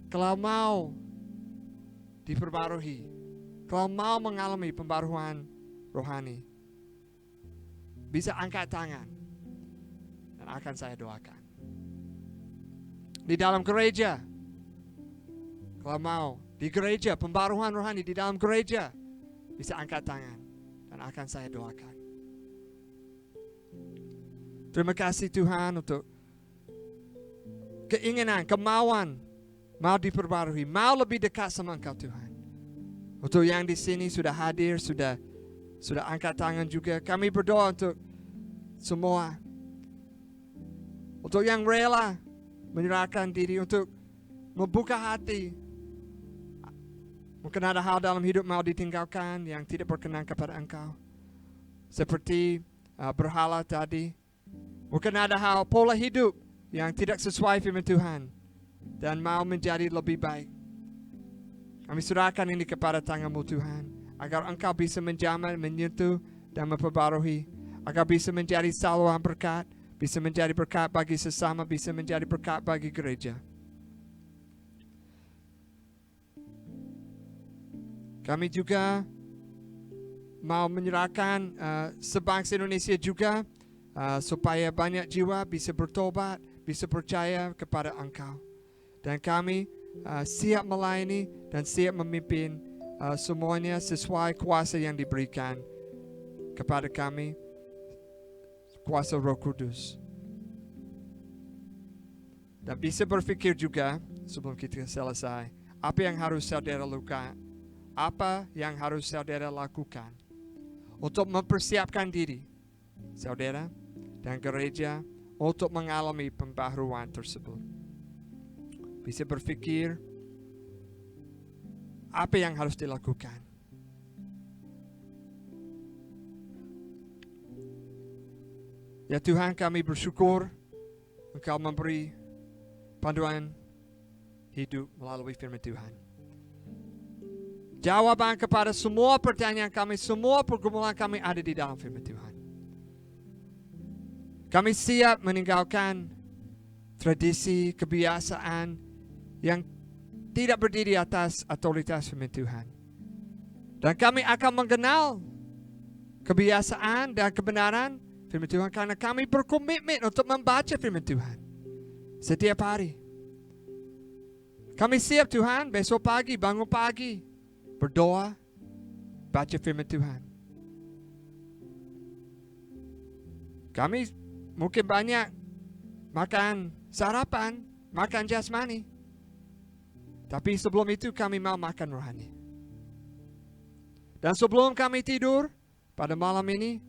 Kalau mau diperbarui, kalau mau mengalami pembaharuan rohani, bisa angkat tangan dan akan saya doakan. Di dalam gereja, kalau mau di gereja, pembaharuan rohani di dalam gereja, bisa angkat tangan dan akan saya doakan. Terima kasih Tuhan untuk keinginan, kemauan, mau diperbarui, mau lebih dekat sama Engkau Tuhan. Untuk yang di sini sudah hadir, sudah angkat tangan juga. Kami berdoa untuk semua. Untuk yang rela menyerahkan diri, untuk membuka hati. Mungkin ada hal dalam hidup mau ditinggalkan yang tidak berkenan kepada Engkau. Seperti berhala tadi. Mungkin ada hal pola hidup yang tidak sesuai firman Tuhan. Dan mau menjadi lebih baik. Kami serahkan ini kepada tangan-Mu Tuhan. Agar Engkau bisa menjamah, menyentuh, dan memperbarui. Agar bisa menjadi saluran berkat. Bisa menjadi berkat bagi sesama. Bisa menjadi berkat bagi gereja. Kami juga mau menyerahkan sebangsa Indonesia juga. Supaya banyak jiwa bisa bertobat. Bisa percaya kepada Engkau. Dan kami siap melayani dan siap memimpin semuanya sesuai kuasa yang diberikan kepada kami, kuasa Roh Kudus. Dan bisa berpikir juga sebelum kita selesai, apa yang harus saudara lakukan? Apa yang harus saudara lakukan untuk mempersiapkan diri saudara dan gereja untuk mengalami pembaharuan tersebut? Bisa berpikir apa yang harus dilakukan. Ya Tuhan, kami bersyukur Engkau memberi panduan hidup melalui firman Tuhan. Jawaban kepada semua pertanyaan kami, semua pergumulan kami ada di dalam firman Tuhan. Kami siap meninggalkan tradisi, kebiasaan yang tidak berdiri atas otoritas firman Tuhan. Dan kami akan mengenal kebiasaan dan kebenaran firman Tuhan karena kami berkomitmen untuk membaca firman Tuhan setiap hari. Kami siap Tuhan, besok pagi, bangun pagi, berdoa, baca firman Tuhan. Kami mungkin banyak makan sarapan makan jasmani. Tapi sebelum itu kami mau makan rohani. Dan sebelum kami tidur pada malam ini,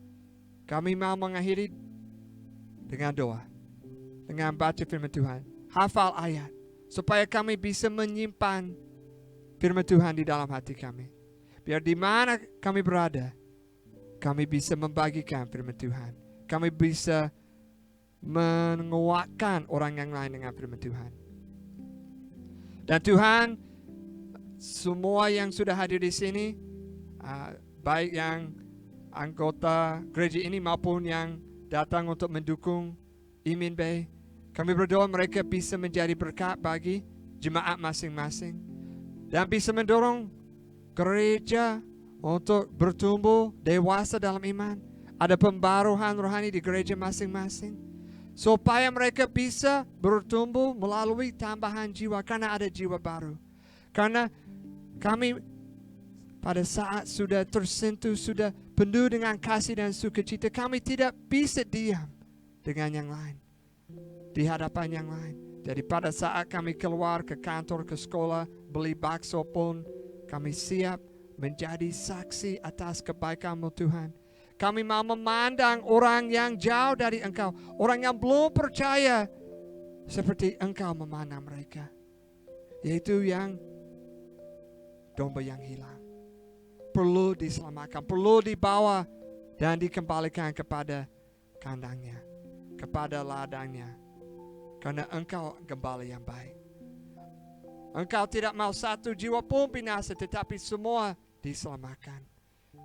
kami mau mengakhiri dengan doa, dengan baca firman Tuhan, hafal ayat, supaya kami bisa menyimpan firman Tuhan di dalam hati kami. Biar di mana kami berada, kami bisa membagikan firman Tuhan. Kami bisa menguatkan orang yang lain dengan firman Tuhan. Dan Tuhan, semua yang sudah hadir di sini, baik yang anggota gereja ini maupun yang datang untuk mendukung Imin Bay, kami berdoa mereka bisa menjadi berkat bagi jemaat masing-masing dan bisa mendorong gereja untuk bertumbuh dewasa dalam iman. Ada pembaruan rohani di gereja masing-masing, supaya mereka bisa bertumbuh melalui tambahan jiwa, karena ada jiwa baru. Karena kami pada saat sudah tersentuh, sudah penuh dengan kasih dan sukacita, kami tidak bisa diam dengan yang lain, di hadapan yang lain. Jadi pada saat kami keluar ke kantor, ke sekolah, beli bakso pun, kami siap menjadi saksi atas kebaikan-Mu Tuhan. Kami mau memandang orang yang jauh dari Engkau, orang yang belum percaya, seperti Engkau memandang mereka, yaitu yang domba yang hilang. Perlu diselamatkan, perlu dibawa dan dikembalikan kepada kandangnya, kepada ladangnya, karena Engkau gembala yang baik. Engkau tidak mau satu jiwa pun binasa, tetapi semua diselamatkan.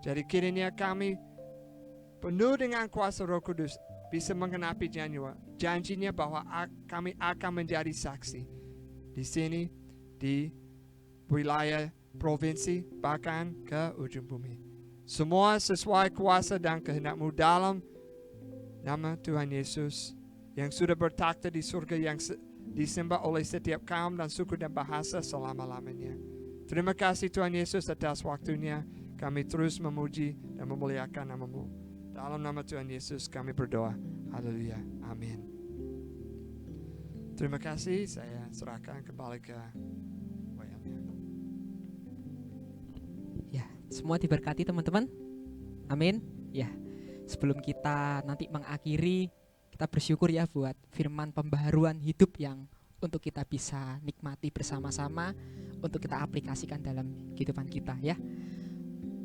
Jadi kiranya kami penuh dengan kuasa Roh Kudus bisa menggenapi janjinya bahwa kami akan menjadi saksi di sini, di wilayah provinsi, bahkan ke ujung bumi. Semua sesuai kuasa dan kehendak-Mu dalam nama Tuhan Yesus yang sudah bertakhta di surga, yang disembah oleh setiap kaum dan suku dan bahasa selama-lamanya. Terima kasih Tuhan Yesus atas waktunya. Kami terus memuji dan memuliakan nama-Mu. Dalam nama Tuhan Yesus kami berdoa. Haleluya. Amin. Terima kasih. Saya serahkan kembali ke wayangnya. Ya, semua diberkati teman-teman. Amin. Ya, sebelum kita nanti mengakhiri, kita bersyukur ya buat firman pembaharuan hidup yang untuk kita bisa nikmati bersama-sama, untuk kita aplikasikan dalam kehidupan kita ya.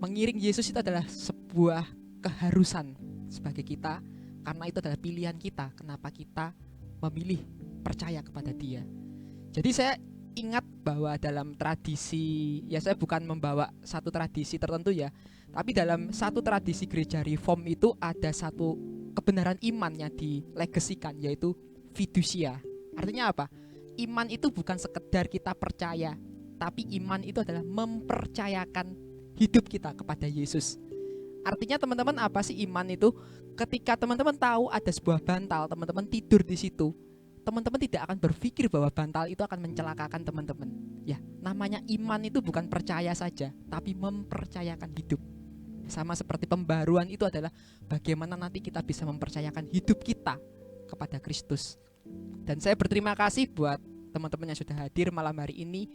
Mengiring Yesus itu adalah sebuah keharusan sebagai kita, karena itu adalah pilihan kita. Kenapa kita memilih percaya kepada Dia. Jadi saya ingat bahwa dalam tradisi, ya saya bukan membawa satu tradisi tertentu ya, tapi dalam satu tradisi gereja Reform itu ada satu kebenaran iman yang dilegasikan, yaitu fiducia. Artinya apa? Iman itu bukan sekedar kita percaya, tapi iman itu adalah mempercayakan hidup kita kepada Yesus. Artinya teman-teman, apa sih iman itu? Ketika teman-teman tahu ada sebuah bantal, teman-teman tidur di situ, teman-teman tidak akan berpikir bahwa bantal itu akan mencelakakan teman-teman. Ya, namanya iman itu bukan percaya saja, tapi mempercayakan hidup. Sama seperti pembaruan itu adalah bagaimana nanti kita bisa mempercayakan hidup kita kepada Kristus. Dan saya berterima kasih buat teman-teman yang sudah hadir malam hari ini.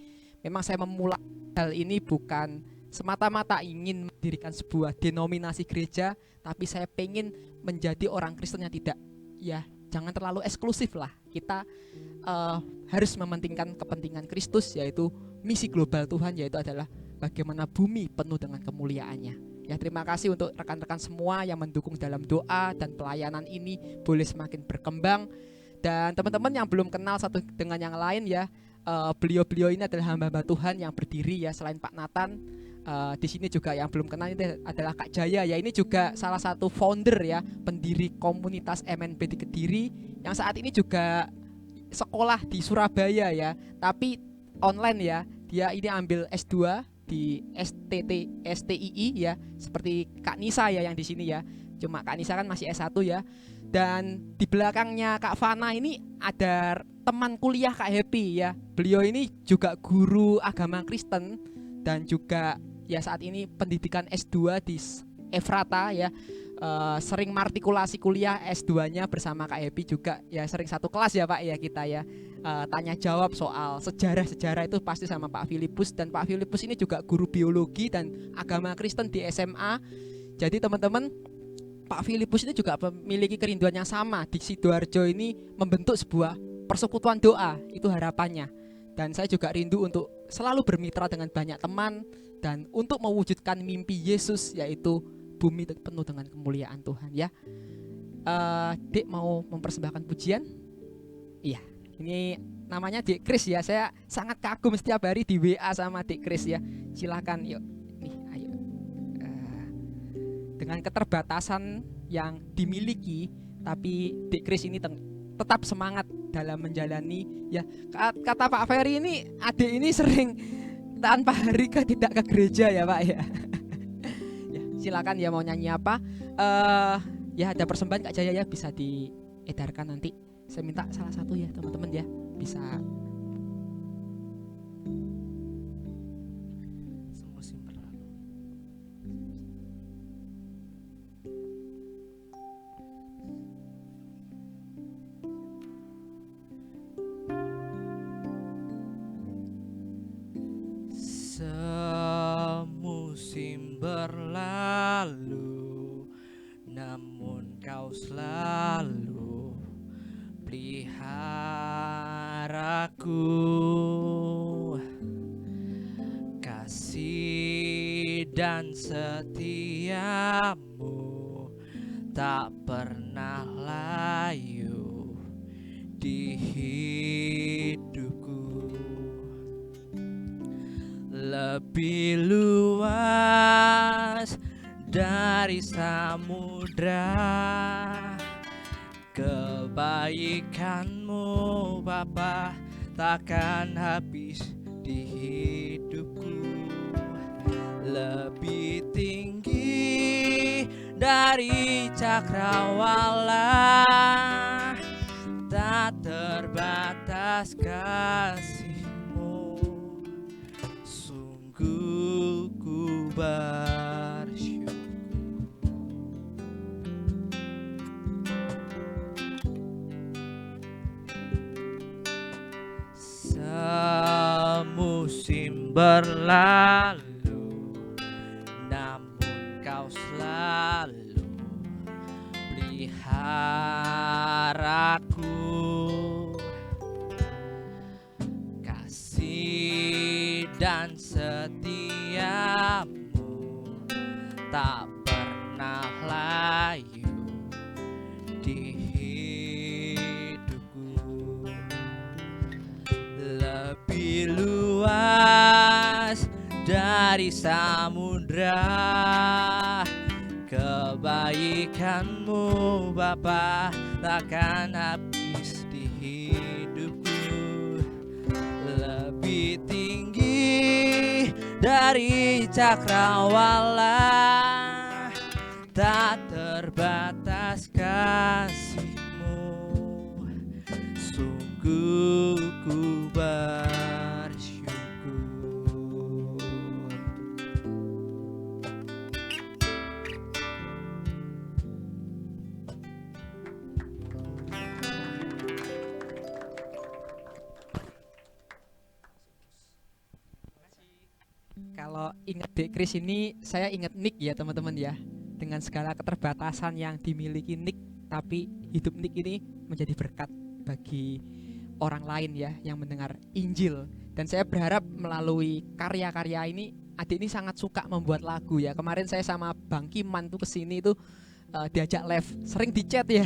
Memang saya memulai hal ini bukan semata-mata ingin mendirikan sebuah denominasi gereja, tapi saya pengen menjadi orang Kristen yang tidak, ya jangan terlalu eksklusif lah. Kita harus mementingkan kepentingan Kristus, yaitu misi global Tuhan, yaitu adalah bagaimana bumi penuh dengan kemuliaannya. Ya, terima kasih untuk rekan-rekan semua yang mendukung dalam doa dan pelayanan ini boleh semakin berkembang. Dan teman-teman yang belum kenal satu dengan yang lain ya, beliau-beliau ini adalah hamba-hamba Tuhan yang berdiri ya, selain Pak Nathan. Di sini juga yang belum kenal ini adalah Kak Jaya ya, ini juga salah satu founder ya, pendiri komunitas MNB di Kediri, yang saat ini juga sekolah di Surabaya ya, tapi online ya. Dia ini ambil S2 di STII ya, seperti Kak Nisa ya yang di sini ya. Cuma Kak Nisa kan masih S1 ya. Dan di belakangnya Kak Fana ini ada teman kuliah Kak Happy ya. Beliau ini juga guru agama Kristen dan juga ya saat ini pendidikan S2 di Efrata ya. sering martikulasi kuliah S2-nya bersama Kak Happy juga ya, sering satu kelas ya Pak ya kita ya. Tanya jawab soal sejarah itu pasti sama Pak Filipus, dan Pak Filipus ini juga guru biologi dan agama Kristen di SMA. Jadi teman-teman, Pak Filipus ini juga memiliki kerinduan yang sama. Di Sidoarjo ini membentuk sebuah persekutuan doa, itu harapannya. Dan saya juga rindu untuk selalu bermitra dengan banyak teman dan untuk mewujudkan mimpi Yesus, yaitu bumi penuh dengan kemuliaan Tuhan ya. Dek mau mempersembahkan pujian? Iya, ini namanya Dek Kris ya. Saya sangat kagum setiap hari di WA sama Dek Kris ya. Silakan yuk. Nih, ayo. Dengan keterbatasan yang dimiliki, tapi Dek Kris ini tetap semangat dalam menjalani ya. Kata Pak Ferry ini, adik ini sering tanpa harika tidak ke gereja ya Pak ya. Silakan ya mau nyanyi apa. Ya ada persembahan Kak Jaya ya, bisa diedarkan nanti. Saya minta salah satu ya teman-teman ya, bisa. Semusim berlalu. Semusim berlalu, namun kau selalu peliharaku. Kasih dan setiamu tak pernah layu di hidupku. Lebih luas dari samudra kebaikanmu Bapa takkan habis di hidupku. Lebih tinggi dari cakrawala, tak terbatas kasih-Mu. Sungguh ku bersyukur. Semusim berlalu, namun kau selalu peliharaku. Kasih dan setiamu tak pernah layu di hidupku. Lebih luas dari samudra kebaikanmu Bapa takkan habis di hidupku. Lebih tinggi dari cakrawala, tak terbatas kasih-Mu. Sungguh ku bersyukur. Kalau ingat Dek Kris ini, saya ingat Nick ya teman-teman ya. Dengan segala keterbatasan yang dimiliki Nick, tapi hidup Nick ini menjadi berkat bagi orang lain ya yang mendengar Injil. Dan saya berharap melalui karya-karya ini, adik ini sangat suka membuat lagu ya. Kemarin saya sama Bang Kiman tuh kesini tuh diajak live, sering di chat ya.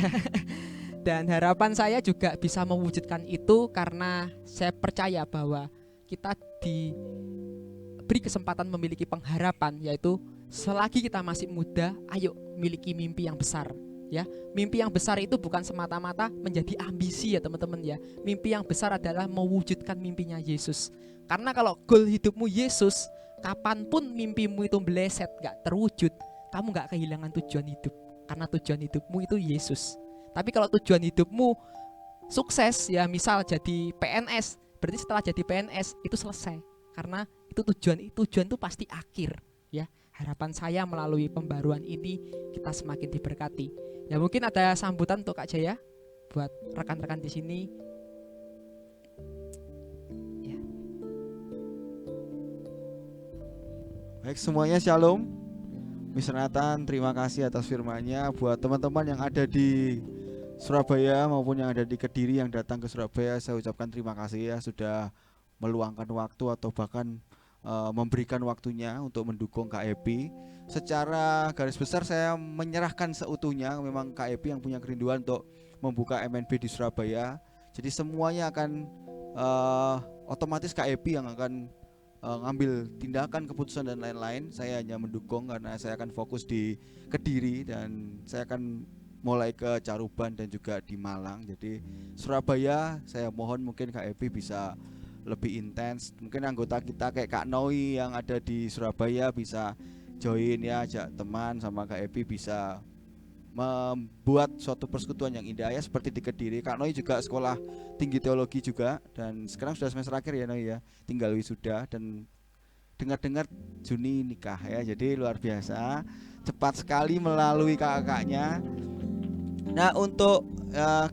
Dan harapan saya juga bisa mewujudkan itu, karena saya percaya bahwa kita diberi kesempatan memiliki pengharapan, yaitu selagi kita masih muda, ayo miliki mimpi yang besar ya. Mimpi yang besar itu bukan semata-mata menjadi ambisi ya teman-teman ya. Mimpi yang besar adalah mewujudkan mimpinya Yesus. Karena kalau goal hidupmu Yesus, kapanpun mimpimu itu meleset gak terwujud, kamu gak kehilangan tujuan hidup. Karena tujuan hidupmu itu Yesus. Tapi kalau tujuan hidupmu sukses ya, misal jadi PNS, berarti setelah jadi PNS itu selesai. Karena itu tujuan itu pasti akhir ya. harapan saya melalui pembaruan ini kita semakin diberkati. Ya mungkin ada sambutan untuk Kak Jaya buat rekan-rekan di sini. Ya. Baik semuanya, shalom. Mr. Nathan, terima kasih atas firman-Nya. Buat teman-teman yang ada di Surabaya maupun yang ada di Kediri yang datang ke Surabaya, saya ucapkan terima kasih ya sudah meluangkan waktu atau bahkan memberikan waktunya untuk mendukung KEP. Secara garis besar saya menyerahkan seutuhnya, memang KEP yang punya kerinduan untuk membuka MNB di Surabaya. Jadi semuanya akan otomatis KEP yang akan ngambil tindakan, keputusan dan lain-lain. Saya hanya mendukung karena saya akan fokus di Kediri dan saya akan mulai ke Caruban dan juga di Malang. Jadi Surabaya saya mohon mungkin KEP bisa lebih intens. Mungkin anggota kita kayak Kak Noi yang ada di Surabaya bisa join ya, ajak teman sama KEP bisa membuat suatu persekutuan yang indah ya seperti di Kediri. Kak Noi juga sekolah tinggi teologi juga dan sekarang sudah semester akhir ya Noi ya, tinggal wisuda dan dengar-dengar Juni nikah ya. Jadi luar biasa, cepat sekali melalui kakak-kakaknya. Nah untuk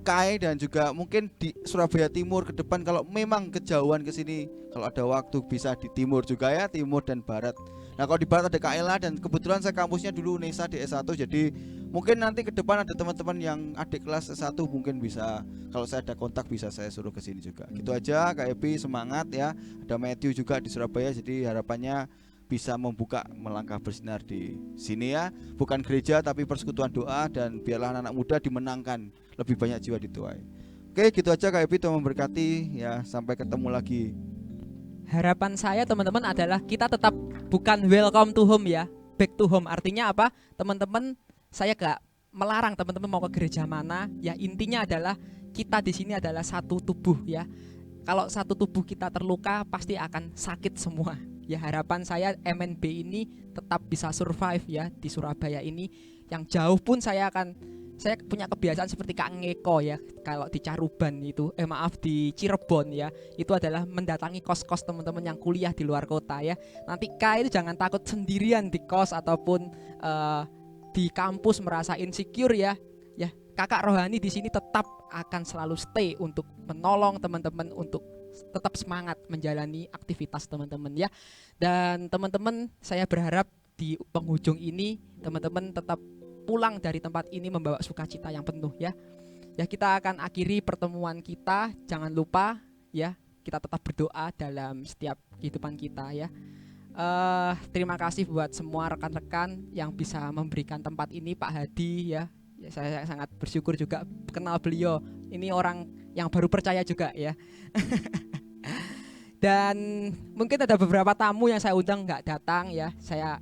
KAI dan juga mungkin di Surabaya Timur ke depan kalau memang kejauhan ke sini, kalau ada waktu bisa di timur juga ya, timur dan barat. Nah kalau di barat ada KLA dan kebetulan saya kampusnya dulu UNESA di S1, jadi mungkin nanti ke depan ada teman-teman yang adik kelas S1 mungkin bisa, kalau saya ada kontak bisa saya suruh ke sini juga. Gitu aja, KEP semangat ya. Ada Matthew juga di Surabaya, jadi harapannya bisa membuka melangkah bersinar di sini ya, bukan gereja tapi persekutuan doa, dan biarlah anak-anak muda dimenangkan, lebih banyak jiwa dituai. Oke gitu aja KEP, Tuhan memberkati ya, sampai ketemu lagi. Harapan saya teman-teman adalah kita tetap bukan welcome to home ya, back to home. Artinya apa? Teman-teman, saya gak melarang teman-teman mau ke gereja mana ya, intinya adalah kita di sini adalah satu tubuh ya. Kalau satu tubuh kita terluka pasti akan sakit semua. Ya harapan saya MNB ini tetap bisa survive ya di Surabaya ini. Yang jauh pun saya punya kebiasaan seperti Kak Ngeko ya. Kalau di Caruban itu, di Cirebon ya, itu adalah mendatangi kos-kos teman-teman yang kuliah di luar kota ya. Nanti Kak itu jangan takut sendirian di kos ataupun di kampus merasa insecure ya. Ya, kakak rohani di sini tetap akan selalu stay untuk menolong teman-teman untuk tetap semangat menjalani aktivitas teman-teman ya. Dan teman-teman, saya berharap di penghujung ini teman-teman tetap pulang dari tempat ini membawa sukacita yang penuh ya. Ya kita akan akhiri pertemuan kita. Jangan lupa ya, kita tetap berdoa dalam setiap kehidupan kita ya. Terima kasih buat semua rekan-rekan yang bisa memberikan tempat ini, Pak Hadi ya. Saya sangat bersyukur juga kenal beliau. Ini orang yang baru percaya juga ya. Dan mungkin ada beberapa tamu yang saya undang nggak datang ya. Saya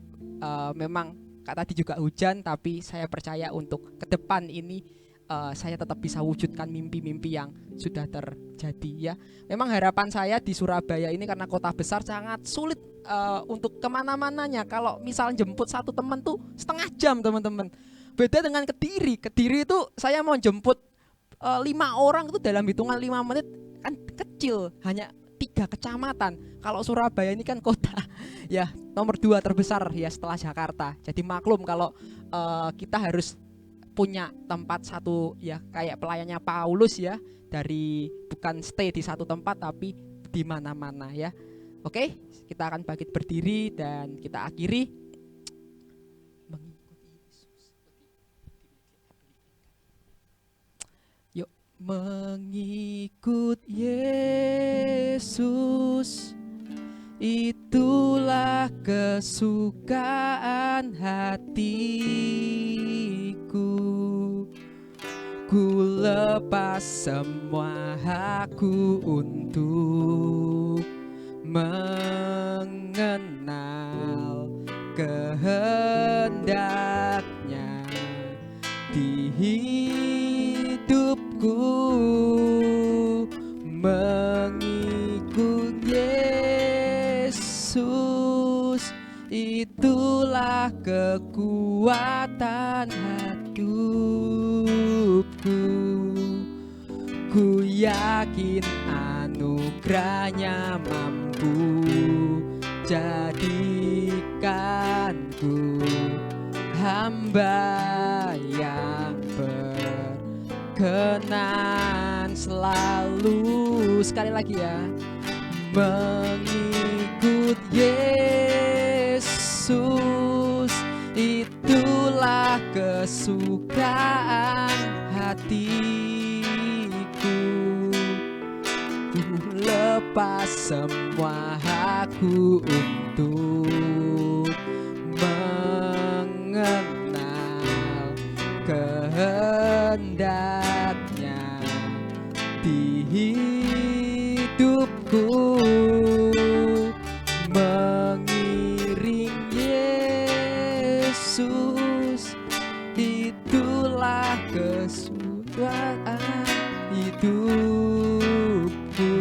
memang tadi juga hujan, tapi saya percaya untuk ke depan ini saya tetap bisa wujudkan mimpi-mimpi yang sudah terjadi ya. Memang harapan saya di Surabaya ini karena kota besar sangat sulit untuk kemana-mananya. Kalau misal jemput satu teman tuh setengah jam teman-teman. Beda dengan Kediri. Kediri itu saya mau jemput 5 orang itu dalam hitungan 5 menit, kan kecil, hanya 3 kecamatan. Kalau Surabaya ini kan kota ya nomor 2 terbesar ya setelah Jakarta. Jadi maklum kalau kita harus punya tempat satu ya, kayak pelayannya Paulus ya, dari bukan stay di satu tempat tapi di mana-mana ya. Oke, kita akan bangkit berdiri dan kita akhiri. Mengikut Yesus, itulah kesukaan hatiku. Ku lepas semua hakku untuk mengenal kehendaknya di hidupku. Mengikut Yesus, itulah kekuatan hidupku. Ku yakin anugerahnya mampu jadikanku hamba yang berkenan selalu, sekali lagi ya, mengikut Yesus. Itulah kesukaan hatiku. Ku lepas semua hakku untuk mengenal kehendaknya di hidupku, mengiring Yesus. Itulah kesukaan hidupku.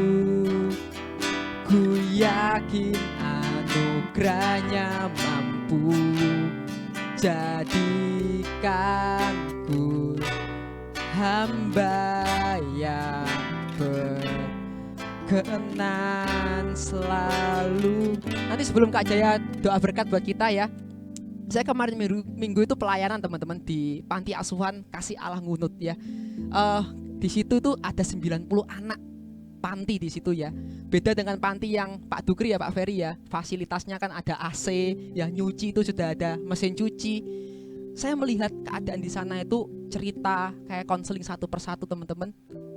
Ku yakin anugerahnya mampu jadikanku hamba yang berkenan selalu. Nanti sebelum Kak Jaya doa berkat buat kita ya. Saya kemarin minggu itu pelayanan teman-teman di panti asuhan Kasih Allah Ngunut ya. Di situ tuh ada 90 anak panti di situ ya. Beda dengan panti yang Pak Dukri ya, Pak Ferry ya. Fasilitasnya kan ada AC, ya nyuci itu sudah ada mesin cuci. Saya melihat keadaan di sana itu cerita kayak konseling satu persatu teman-teman.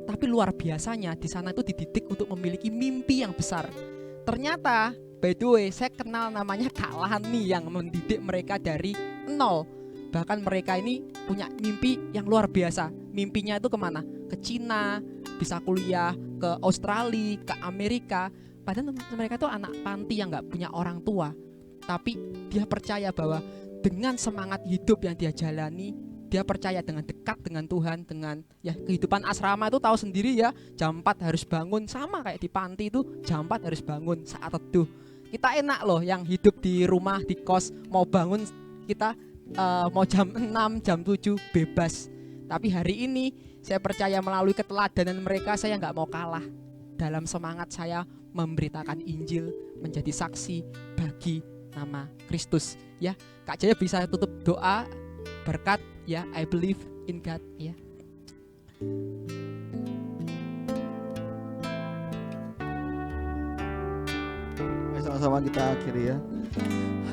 Tapi luar biasanya di sana itu dididik untuk memiliki mimpi yang besar. Ternyata by the way saya kenal namanya Kak Lani yang mendidik mereka dari nol. Bahkan mereka ini punya mimpi yang luar biasa. Mimpinya itu kemana? Ke Cina, bisa kuliah ke Australia, ke Amerika. Padahal mereka itu anak panti yang gak punya orang tua. Tapi dia percaya bahwa dengan semangat hidup yang dia jalani, dia percaya dengan dekat dengan Tuhan, dengan ya kehidupan asrama itu tahu sendiri ya, jam 4 harus bangun, sama kayak di panti itu jam 4 harus bangun saat teduh. Kita enak loh yang hidup di rumah, di kos, mau bangun kita mau jam 6, jam 7 bebas. Tapi hari ini saya percaya melalui keteladanan mereka saya nggak mau kalah dalam semangat saya memberitakan Injil, menjadi saksi bagi nama Kristus ya. Kak Jaya bisa tutup doa berkat ya, I believe in God ya. Sama-sama kita akhiri ya.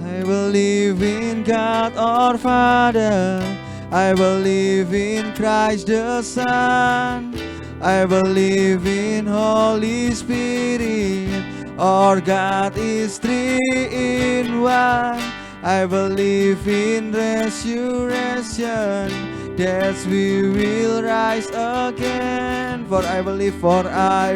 I believe in God our Father, I believe in Christ the Son, I believe in Holy Spirit, our God is three in one. I believe in resurrection, that we will rise again. For I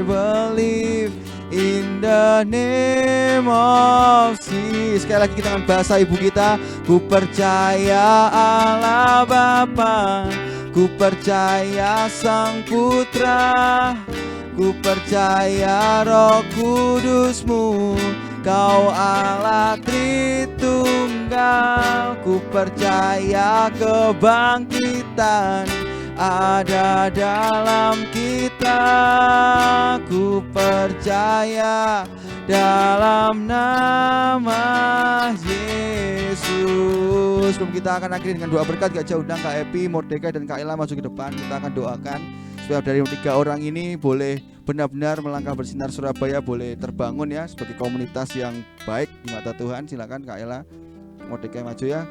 believe in the name of Jesus. Sekali lagi kita dengan bahasa ibu kita. Ku percaya Allah Bapa, ku percaya Sang Putra, ku percaya Roh Kudus-Mu, Kau Allah Tritunggal. Ku percaya kebangkitan ada dalam kita. Ku percaya dalam nama Yesus. Sebelum kita akan akhiri dengan doa berkat, Kak Jaya undang Kak Epi, Mordeka dan Kak Ella masuk ke depan. Kita akan doakan supaya dari 3 orang ini boleh benar-benar melangkah bersinar Surabaya, boleh terbangun ya sebagai komunitas yang baik di mata Tuhan. Silakan Kak Ella, Mordeka maju ya.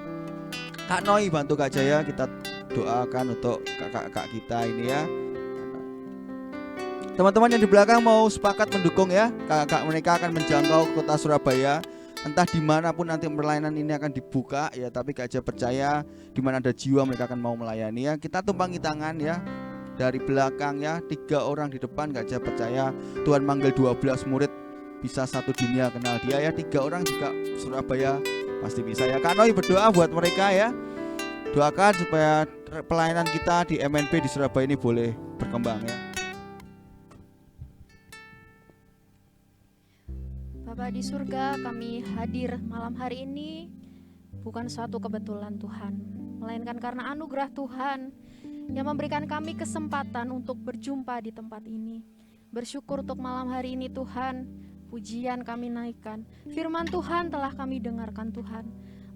Kak Noi bantu Kak Jaya, kita doakan untuk kakak-kakak kita ini ya. Teman-teman yang di belakang mau sepakat mendukung ya. Kakak mereka akan menjangkau kota Surabaya. Entah dimanapun nanti pelayanan ini akan dibuka ya, tapi Kak Jaya percaya di mana ada jiwa mereka akan mau melayani ya. Kita tumpangi tangan ya. Dari belakang ya, 3 orang di depan. Kak Jaya percaya Tuhan manggil 12 murid, bisa satu dunia kenal dia ya. 3 orang juga Surabaya pasti bisa ya. Kak Noi berdoa buat mereka ya. Doakan supaya pelayanan kita di MNP di Surabaya ini boleh berkembang ya. Bapa di surga, kami hadir malam hari ini bukan suatu kebetulan Tuhan, melainkan karena anugerah Tuhan yang memberikan kami kesempatan untuk berjumpa di tempat ini. Bersyukur untuk malam hari ini Tuhan, pujian kami naikkan. Firman Tuhan telah kami dengarkan Tuhan.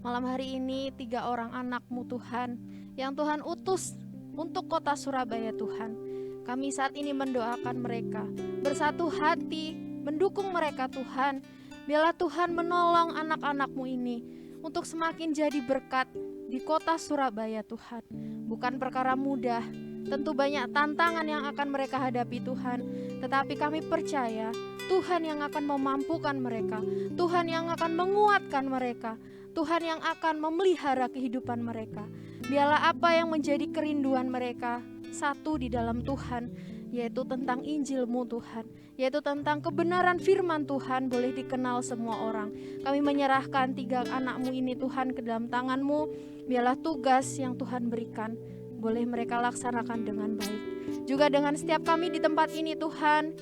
Malam hari ini 3 orang anak-Mu Tuhan yang Tuhan utus untuk kota Surabaya Tuhan. Kami saat ini mendoakan mereka, bersatu hati, mendukung mereka Tuhan. Biarlah Tuhan menolong anak-anak-Mu ini untuk semakin jadi berkat di kota Surabaya Tuhan. Bukan perkara mudah, tentu banyak tantangan yang akan mereka hadapi Tuhan. Tetapi kami percaya Tuhan yang akan memampukan mereka, Tuhan yang akan menguatkan mereka, Tuhan yang akan memelihara kehidupan mereka. Biarlah apa yang menjadi kerinduan mereka satu di dalam Tuhan, yaitu tentang Injil-Mu Tuhan, yaitu tentang kebenaran firman Tuhan boleh dikenal semua orang. Kami menyerahkan 3 anak-Mu ini Tuhan ke dalam tangan-Mu. Biarlah tugas yang Tuhan berikan boleh mereka laksanakan dengan baik. Juga dengan setiap kami di tempat ini Tuhan,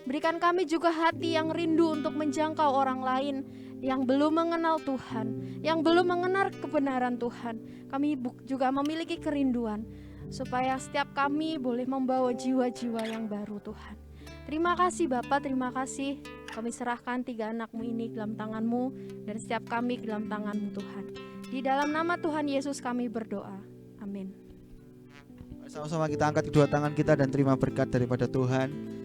berikan kami juga hati yang rindu untuk menjangkau orang lain yang belum mengenal Tuhan, yang belum mengenal kebenaran Tuhan. Kami juga memiliki kerinduan supaya setiap kami boleh membawa jiwa-jiwa yang baru Tuhan. Terima kasih Bapa, terima kasih. Kami serahkan 3 anak-Mu ini ke dalam tangan-Mu dan setiap kami ke dalam tangan-Mu Tuhan. Di dalam nama Tuhan Yesus kami berdoa. Amin. Sama-sama kita angkat kedua tangan kita dan terima berkat daripada Tuhan.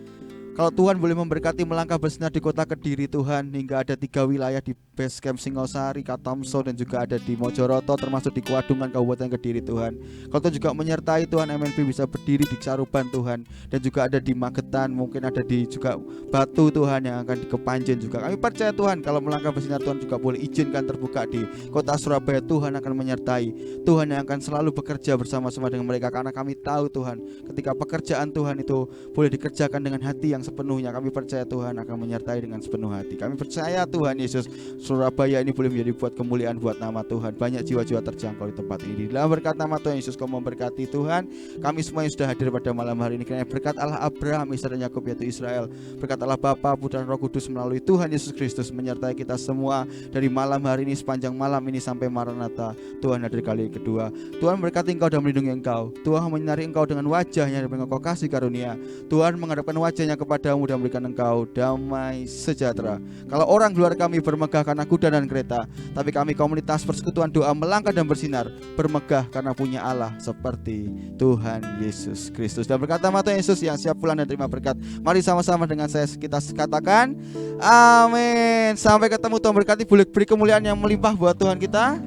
Kalau Tuhan boleh memberkati melangkah bersinar di kota Kediri Tuhan, hingga ada 3 wilayah di Base Camp Singosari, Katamso, dan juga ada di Mojoroto, termasuk di Kuadungan Kabupaten Kediri Tuhan. Kalau Tuhan juga menyertai Tuhan, MNP bisa berdiri di Saruban Tuhan, dan juga ada di Magetan, mungkin ada di juga Batu Tuhan yang akan di Kepanjen juga. Kami percaya Tuhan kalau melangkah bersinar Tuhan juga boleh izinkan terbuka di kota Surabaya. Tuhan akan menyertai, Tuhan yang akan selalu bekerja bersama-sama dengan mereka, karena kami tahu Tuhan ketika pekerjaan Tuhan itu boleh dikerjakan dengan hati yang sepenuhnya, kami percaya Tuhan akan menyertai dengan sepenuh hati. Kami percaya Tuhan Yesus, Surabaya ini boleh menjadi buat kemuliaan buat nama Tuhan. Banyak jiwa-jiwa terjangkau di tempat ini. Dalam berkat nama Tuhan Yesus, Kau memberkati Tuhan kami semua yang sudah hadir pada malam hari ini. Kiranya berkat Allah Abraham, Ishak dan Yakub yaitu Israel, berkat Allah Bapa, Putra dan Roh Kudus melalui Tuhan Yesus Kristus menyertai kita semua dari malam hari ini, sepanjang malam ini sampai Maranatha. Tuhan hadir kali kedua. Tuhan memberkati engkau dan melindungi engkau. Tuhan menyinari engkau dengan wajahnya dan engkau kasih karunia. Tuhan menghadapkan wajahnya kepadamu dan memberikan engkau damai sejahtera. Kalau orang luar kami bermegah karena kuda dan kereta, tapi kami komunitas persekutuan doa melangkah dan bersinar bermegah karena punya Allah seperti Tuhan Yesus Kristus. Dan berkat nama Tuhan Yesus yang siap pulang dan terima berkat, mari sama-sama dengan saya kita katakan amin. Sampai ketemu. Tuhan berkati, boleh beri kemuliaan yang melimpah buat Tuhan kita.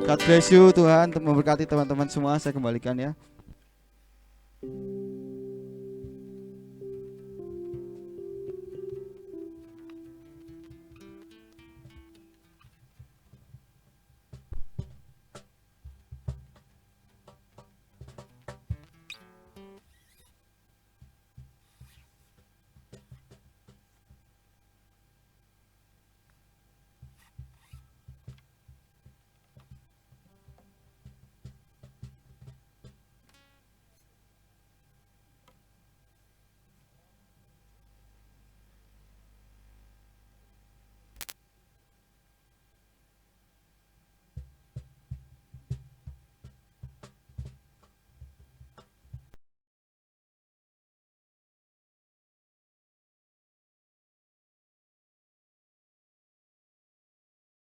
God bless you. Tuhan memberkati teman-teman semua. Saya kembalikan ya.